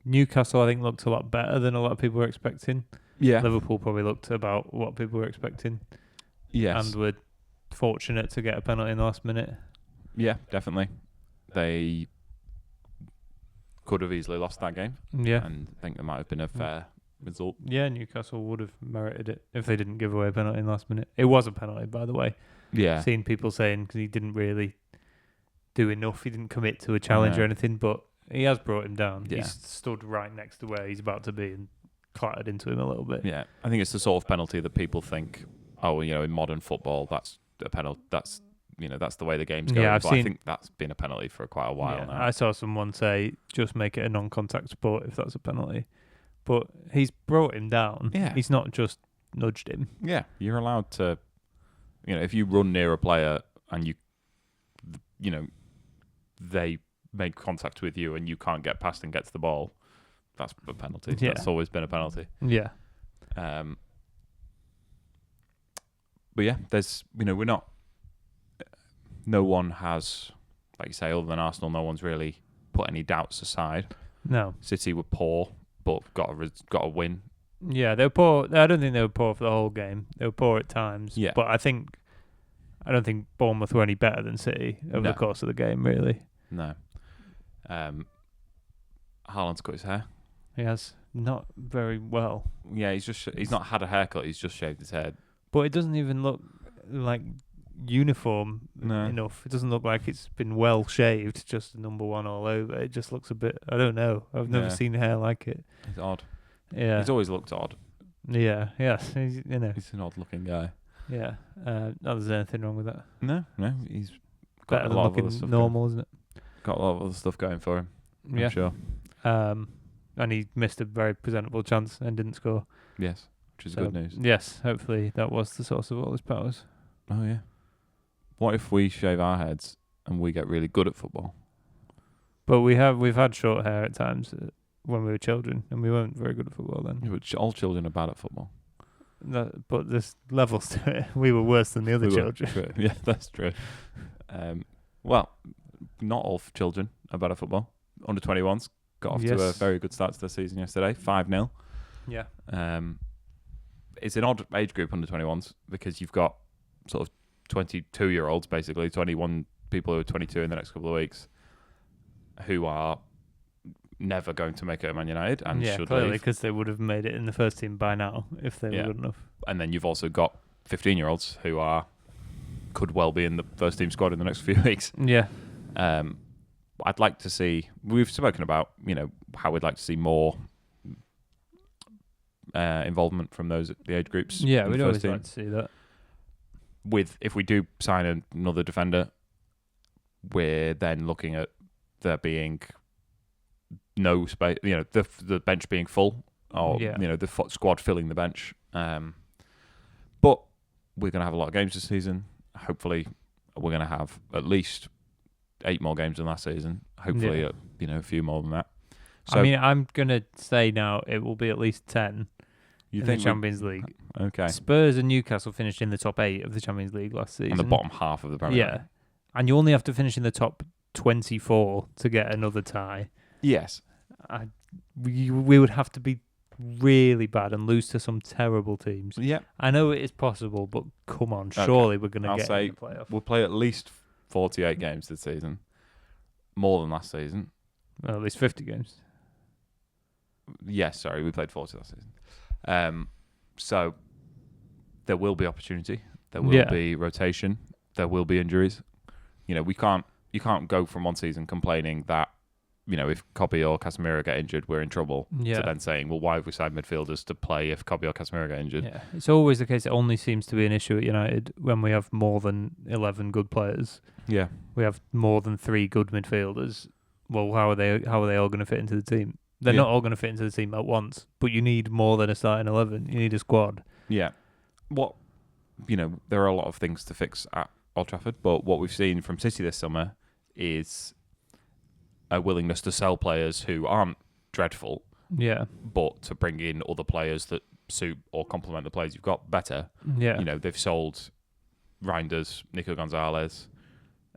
Newcastle, I think, looked a lot better than a lot of people were expecting. Yeah. Liverpool probably looked about what people were expecting. Yes. And were fortunate to get a penalty in the last minute. Yeah, definitely. They could have easily lost that game. Yeah. And I think there might have been a fair result. Yeah, Newcastle would have merited it if they didn't give away a penalty in the last minute. It was a penalty, by the way. Yeah. Seen people saying because he didn't really do enough. He didn't commit to a challenge or anything, but he has brought him down. Yeah. He's stood right next to where he's about to be and clattered into him a little bit. Yeah, I think it's the sort of penalty that people think, in modern football, that's a penalty. That's that's the way the game's going. Yeah, I think that's been a penalty for quite a while now. I saw someone say just make it a non-contact sport if that's a penalty, but he's brought him down. Yeah, he's not just nudged him. Yeah, you're allowed to. If you run near a player and they make contact with you and you can't get past and get to the ball, that's a penalty. Yeah. That's always been a penalty. Yeah. But yeah, there's we're not. No one has, like you say, other than Arsenal, no one's really put any doubts aside. No. City were poor, but got a win. Yeah, they were poor. I don't think they were poor for the whole game. They were poor at times. Yeah. But I don't think Bournemouth were any better than City over the course of the game, really. No. Haaland's cut his hair. He has not very well. Yeah, he's not had a haircut. He's just shaved his head. But it doesn't even look like uniform enough. It doesn't look like it's been well shaved, just number one all over. It just looks a bit, I don't know. I've never seen hair like it. It's odd. Yeah. He's always looked odd. Yeah, yes. He's an odd looking guy. Yeah. Not that there's anything wrong with that. No. He's got better a lot than of other stuff normal, isn't it? Got a lot of other stuff going for him. I'm sure. And he missed a very presentable chance and didn't score. Yes, which is good news. Yes, hopefully that was the source of all his powers. Oh yeah. What if we shave our heads and we get really good at football? But we've had short hair at times when we were children, and we weren't very good at football then. Yeah, but all children are bad at football. But there's levels to it. We were worse than the other children. Yeah, that's true. Well, not all children are bad at football. Under 21s got off to a very good start to the season yesterday, 5-0. Yeah. It's an odd age group, under 21s, because you've got sort of 22-year-olds, basically, 21 people who are 22 in the next couple of weeks, who are never going to make it at Man United and should clearly, leave. because they would have made it in the first team by now if they were good enough. And then you've also got 15-year-olds who could well be in the first team squad in the next few weeks. Yeah. I'd like to see. We've spoken about how we'd like to see more involvement from the age groups. Yeah, we'd always like to see that. If we do sign another defender, we're then looking at there being no space. The bench being full, or the squad filling the bench. But we're going to have a lot of games this season. Hopefully, we're going to have at least 8 more games than last season. Hopefully, a few more than that. So, I'm going to say now it will be at least 10 in the Champions League. Okay. Spurs and Newcastle finished in the top 8 of the Champions League last season. On the bottom half of the Premier League. Yeah. And you only have to finish in the top 24 to get another tie. Yes. We would have to be really bad and lose to some terrible teams. Yeah. I know it is possible, but come on, surely we're going to get in the playoff. We'll play at least 48 games this season. More than last season. Well, at least 50 games. Yes, sorry, we played 40 last season. So there will be opportunity. There will be rotation. There will be injuries. You can't go from one season complaining that if Kobe or Casemiro get injured, we're in trouble. Yeah. To then saying, well, why have we signed midfielders to play if Kobe or Casemiro get injured? Yeah, it's always the case. It only seems to be an issue at United when we have more than 11 good players. Yeah, we have more than 3 good midfielders. Well, how are they all going to fit into the team? They're not all going to fit into the team at once, but you need more than a starting 11. You need a squad. Yeah. There are a lot of things to fix at Old Trafford, but what we've seen from City this summer is a willingness to sell players who aren't dreadful, but to bring in other players that suit or complement the players you've got better. Yeah. They've sold Reinders, Nico Gonzalez,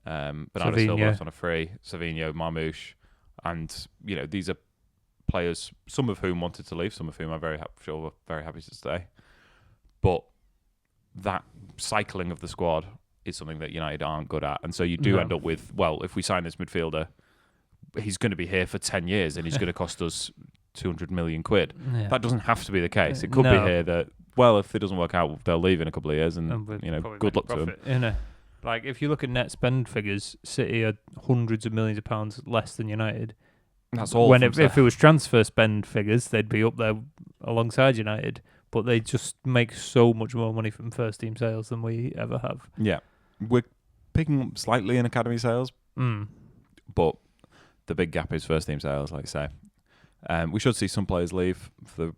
Bernardo Silva left on a free, Savinho, Marmoush, and these are players, some of whom wanted to leave, some of whom are very happy to stay. But that cycling of the squad is something that United aren't good at, and so you do end up with, if we sign this midfielder, he's going to be here for 10 years and he's going to cost us 200 million quid. Yeah. That doesn't have to be the case. It could be here that, if it doesn't work out, they'll leave in a couple of years and good luck to them. Like, if you look at net spend figures, City are hundreds of millions of pounds less than United. That's all. If it was transfer spend figures, they'd be up there alongside United, but they just make so much more money from first team sales than we ever have. Yeah. We're picking up slightly in academy sales, Mm. but the big gap is first team sales, like I say. We should see some players leave for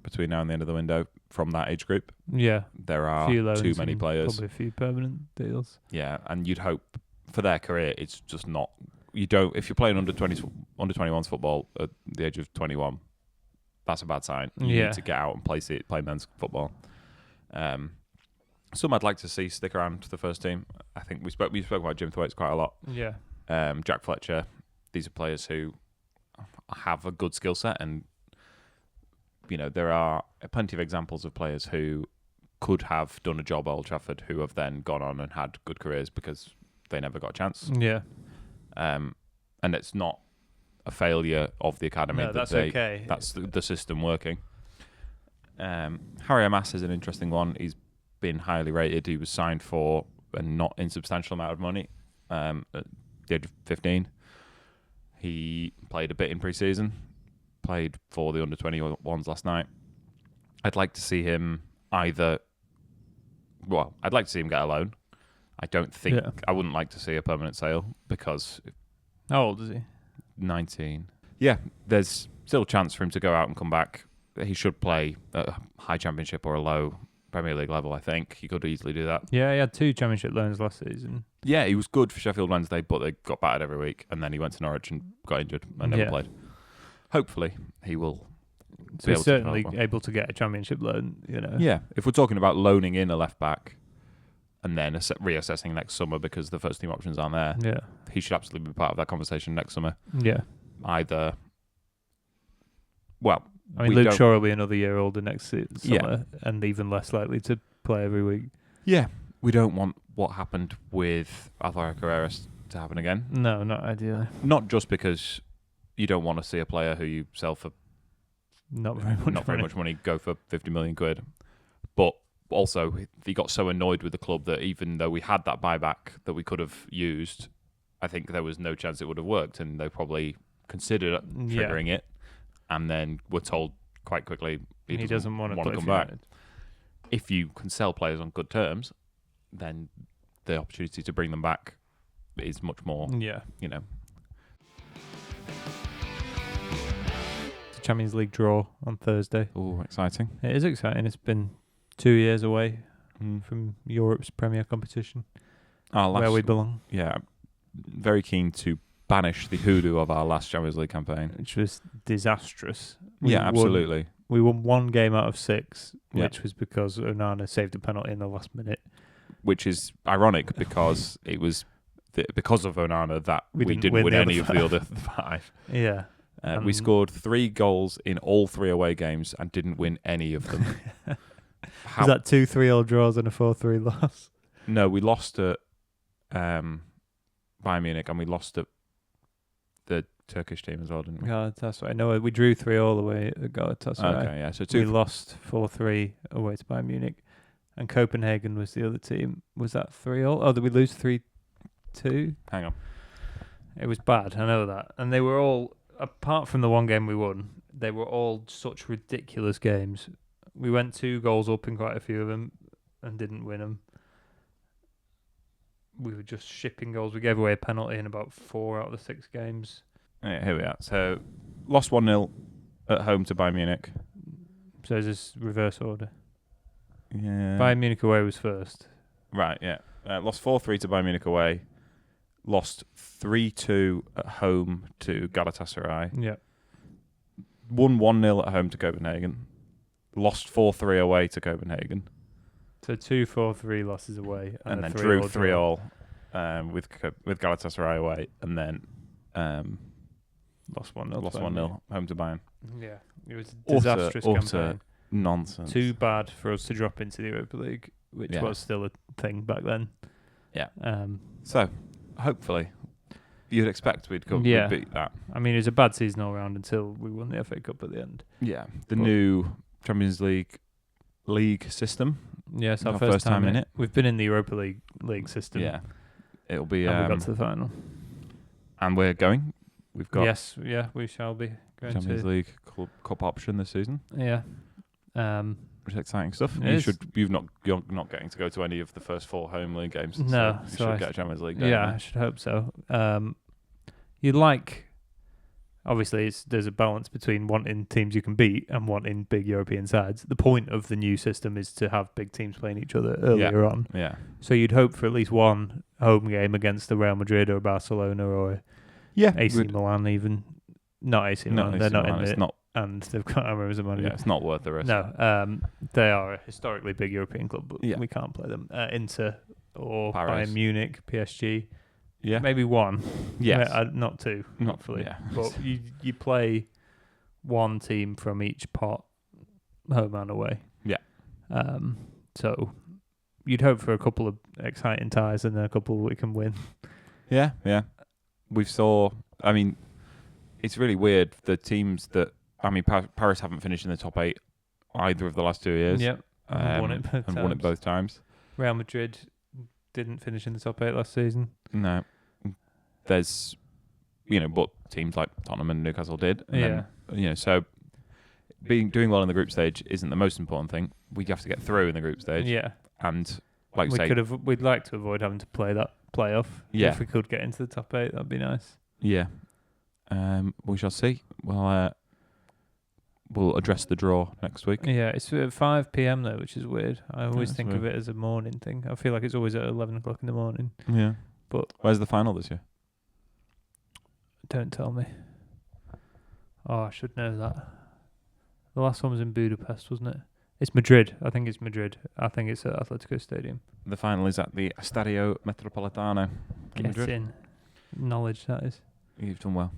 between now and the end of the window from that age group. Yeah. There are Few loans too many and players. Probably a few permanent deals. Yeah, and you'd hope for their career, it's just not. You don't. If you're playing under 21s football at the age of 21, that's a bad sign. You need to get out and play men's football. Some I'd like to see stick around to the first team. I think we spoke about Jim Thwaites quite a lot. Yeah. Jack Fletcher. These are players who have a good skill set, and there are plenty of examples of players who could have done a job at Old Trafford who have then gone on and had good careers because they never got a chance. Yeah. And it's not a failure of the academy. No, that's okay. That's the system working. Harry Amass is an interesting one. He's been highly rated. He was signed for a not insubstantial amount of money at the age of 15. He played a bit in pre-season, played for the under-21s last night. I'd like to see him I'd like to see him get a loan. I don't think... Yeah. I wouldn't like to see a permanent sale because... How old is he? 19. Yeah, there's still a chance for him to go out and come back. He should play at a high championship or a low Premier League level, I think. He could easily do that. Yeah, he had 2 championship loans last season. Yeah, he was good for Sheffield Wednesday, but they got battered every week, and then he went to Norwich and got injured and never played. Hopefully, he will. So he's certainly able to get a championship loan, Yeah, if we're talking about loaning in a left back and then reassessing next summer because the first team options aren't there, he should absolutely be part of that conversation next summer. Yeah. Either. Luke Shaw will be another year older next summer and even less likely to play every week. Yeah, we don't want what happened with Alvaro Carreras to happen again. No, not ideally. Not just because you don't want to see a player who you sell for not very much money go for 50 million quid, but also he got so annoyed with the club that even though we had that buyback that we could have used, I think there was no chance it would have worked, and they probably considered triggering it, and then were told quite quickly he doesn't want to come back. If you can sell players on good terms, then the opportunity to bring them back is much more. Yeah, The Champions League draw on Thursday. Oh, exciting! It is exciting. It's been 2 years away from Europe's premier competition, where we belong. Yeah, very keen to banish the hoodoo of our last Champions League campaign, which was disastrous. Absolutely. We won 1 game out of 6, which was because Onana saved a penalty in the last minute. Which is ironic because it was because of Onana that we didn't win any of the other 5. Yeah. We scored 3 goals in all 3 away games and didn't win any of them. Was that 2 3-all draws and a 4-3 loss? No, we lost at Bayern Munich and we lost at the Turkish team as well, didn't we? Galatasaray. No, we drew 3-all away at Galatasaray. Okay, yeah. So we lost 4-3 away to Bayern Munich, and Copenhagen was the other team. Was that 3-all? Oh, did we lose 3-2? Hang on. It was bad. I know that, and they were all, apart from the 1 game we won, they were all such ridiculous games. We went 2 goals up in quite a few of them and didn't win them. We were just shipping goals. We gave away a penalty in about 4 out of the 6 games. Yeah, here we are. So, lost 1-0 at home to Bayern Munich. So is this reverse order? Yeah. Bayern Munich away was first. Right, yeah. Lost 4-3 to Bayern Munich away. Lost 3-2 at home to Galatasaray. Yeah. Won 1-0 at home to Copenhagen. Lost 4-3 away to Copenhagen. So 2-4-3 losses away, and then drew 3-all with Galatasaray away, and then lost 1-0. Lost 1-0 home to Bayern. Yeah, it was a disastrous campaign. Nonsense. Too bad for us to drop into the Europa League, which was still a thing back then. Yeah. So hopefully, you'd expect we'd beat that. I mean, it was a bad season all round until we won the FA Cup at the end. Yeah, the new Champions League system. Yes, our first time in it. We've been in the Europa League system. Yeah, it'll be. And we got to the final, and we're going. We've got we shall be going Champions League Cup option this season. Yeah, which is exciting stuff. You're not getting to go to any of the first 4 home league games. No, so you should get a Champions League. Yeah, I should hope so. You'd like, obviously, there's a balance between wanting teams you can beat and wanting big European sides. The point of the new system is to have big teams playing each other earlier on. Yeah. So you'd hope for at least one home game against the Real Madrid or Barcelona or AC Milan, even. Not AC Milan. They're not in it. And they've got Amra's manager. Yeah, it's not worth the risk. No, they are a historically big European club, but we can't play them. Inter or Paris. Bayern Munich, PSG. Yeah. Maybe one. Yes. Not two, hopefully. Yeah. But you play one team from each pot, home and away. Yeah. So you'd hope for a couple of exciting ties and then a couple we can win. Yeah. It's really weird. The teams that, Paris haven't finished in the top 8 either of the last 2 years. Yep. Won it both times. Real Madrid didn't finish in the top 8 last season. No. There's, but teams like Tottenham and Newcastle did. And then, so doing well in the group stage isn't the most important thing. We have to get through in the group stage. Yeah. And like you say, we'd like to avoid having to play that playoff. Yeah. If we could get into the top 8, that'd be nice. Yeah. We shall see. We'll address the draw next week. Yeah, it's at 5 p.m. though, which is weird. I always think weird. of it as a morning thing. I feel like it's always at 11 o'clock in the morning. Yeah. But where's the final this year? Don't tell me. Oh, I should know that. The last one was in Budapest, wasn't it? It's Madrid. I think it's Madrid. I think it's at Atletico Stadium. The final is at the Estadio Metropolitano in Madrid. In. Knowledge, that is. You've done well.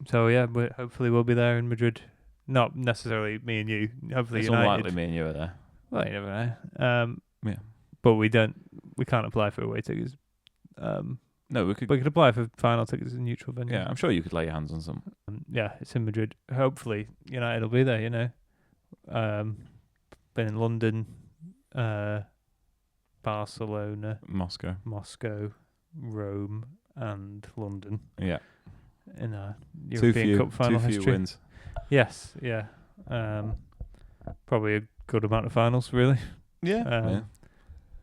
So yeah, hopefully we'll be there in Madrid. Not necessarily me and you. Hopefully it's United. unlikely me and you are there. Well, you never know. Yeah. But we can't apply for away tickets. No, we could apply for final tickets in neutral venues. Yeah, I'm sure you could lay your hands on some. Yeah, it's in Madrid. Hopefully United will be there, Been in London, Barcelona, Moscow, Rome, and London. Yeah. In a European Cup final history. 2 few wins. Yes, yeah. Probably a good amount of finals, really. Yeah.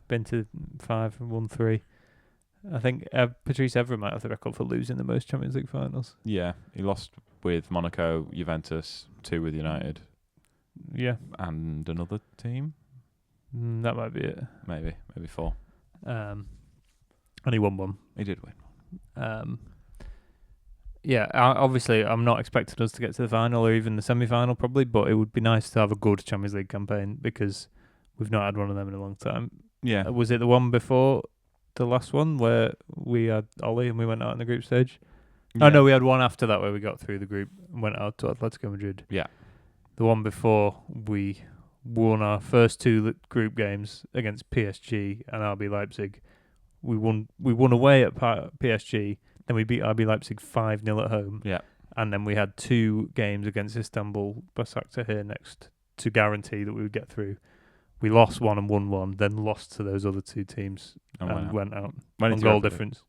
Been to 5 and won 3. I think Patrice Evra might have the record for losing the most Champions League finals. Yeah, he lost with Monaco, Juventus, 2 with United. Yeah. And another team? That might be it. Maybe 4. And he won 1. He did win. Obviously I'm not expecting us to get to the final or even the semi-final probably, but it would be nice to have a good Champions League campaign because we've not had one of them in a long time. Yeah. Was it the one before the last one where we had Ollie and we went out in the group stage? Yeah. Oh no, we had one after that where we got through the group and went out to Atletico Madrid. Yeah. The one before we won our first 2 group games against PSG and RB Leipzig. We won away at PSG. Then we beat RB Leipzig 5-0 at home. Yeah. And then we had 2 games against Istanbul Başakşehir next to guarantee that we would get through. We lost 1 and won 1, then lost to those other 2 teams and went out on goal difference.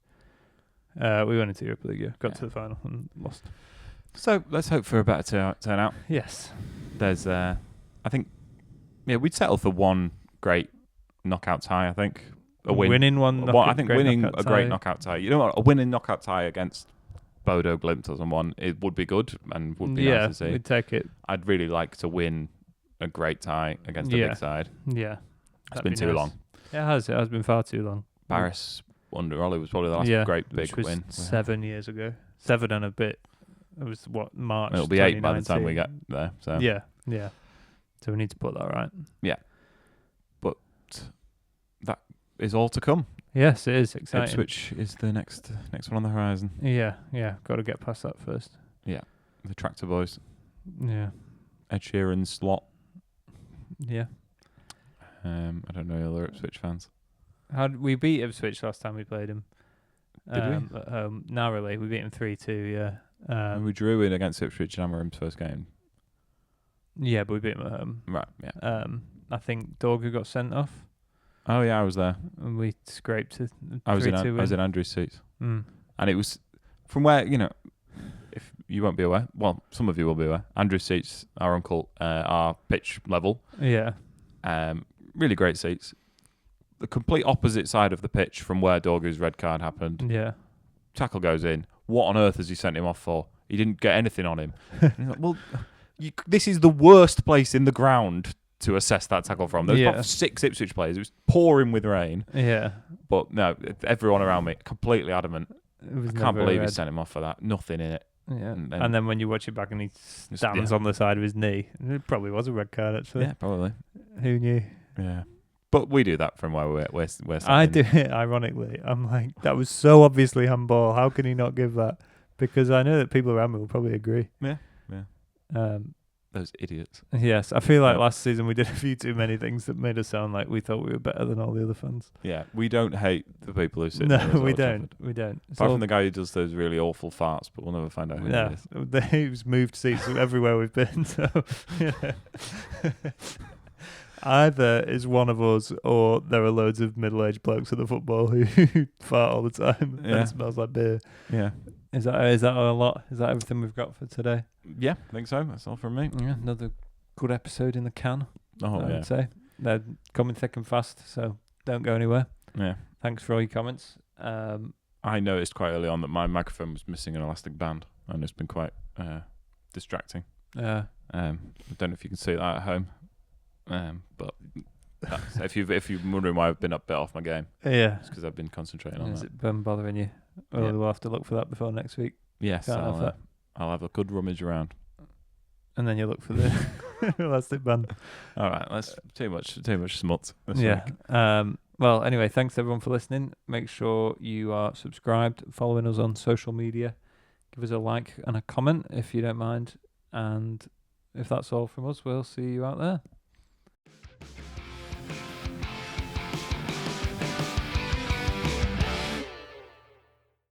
We went into Europa League, got to the final and lost. So let's hope for a better turnout. Yes. There's, I think, we'd settle for one great knockout tie, I think. A win. Winning one. I think winning a great knockout tie. You know what? A winning knockout tie against Bodo Glimt or someone, it would be good and would be nice to see. Yeah, we'd take it. I'd really like to win a great tie against a big side. Yeah. It's been too long. It has been far too long. Paris under Ollie was probably the last great big win. 7 years ago. 7 and a bit. It was March. It'll be 8 by the time we get there. So yeah. So we need to put that right. Yeah. But that is all to come. Yes, it is exciting. Ipswich is the next one on the horizon. Yeah. Got to get past that first. Yeah. The Tractor Boys. Yeah. Ed Sheeran's lot. Yeah. I don't know other Ipswich fans. How did we beat Ipswich last time we played him? Did we? At home. Narrowly. We beat him 3-2, yeah. And we drew in against Ipswich in Amarim's first game. Yeah, but we beat him at home. Right, yeah. I think Dorgu got sent off. Oh, yeah, I was there. And we scraped it. I was in Andrew's seats. Mm. And it was, from where, you won't be aware. Well, some of you will be aware. Andrew seats, our uncle, are pitch level. Yeah. Really great seats. The complete opposite side of the pitch from where Dorgu's red card happened. Yeah. Tackle goes in. What on earth has he sent him off for? He didn't get anything on him. And he's like, well, this is the worst place in the ground to assess that tackle from. There was about 6 Ipswich players. It was pouring with rain. Yeah. But no, everyone around me completely adamant. I can't believe he sent him off for that. Nothing in it. Yeah. And then when you watch it back and he stands on the side of his knee, it probably was a red card actually. Yeah, probably. Who knew? Yeah. But we do that from where we're I do it ironically. I'm like, that was so obviously handball. How can he not give that? Because I know that people around me will probably agree. Yeah. Those idiots. Yes, I feel like last season we did a few too many things that made us sound like we thought we were better than all the other fans. Yeah, we don't hate the people who sit. No, we don't. We don't. Apart from the guy who does those really awful farts, but we'll never find out who it is. He's moved seats everywhere we've been. So either is one of us, or there are loads of middle-aged blokes at the football who fart all the time. And it smells like beer. Yeah. Is that a lot? Is that everything we've got for today? Yeah, I think so. That's all from me. Yeah, another good episode in the can. I would say they're coming thick and fast, so don't go anywhere. Yeah. Thanks for all your comments. I noticed quite early on that my microphone was missing an elastic band, and it's been quite distracting. I don't know if you can see that at home, but if you're wondering why I've been a bit off my game, it's because I've been concentrating on that. Has it been bothering you? Well, we'll have to look for that before next week. Yes, I'll have a good rummage around, and then you look for the elastic band. All right, that's too much smut this week. Well, anyway, thanks everyone for listening. Make sure you are subscribed, following us on social media. Give us a like and a comment if you don't mind. And if that's all from us, we'll see you out there.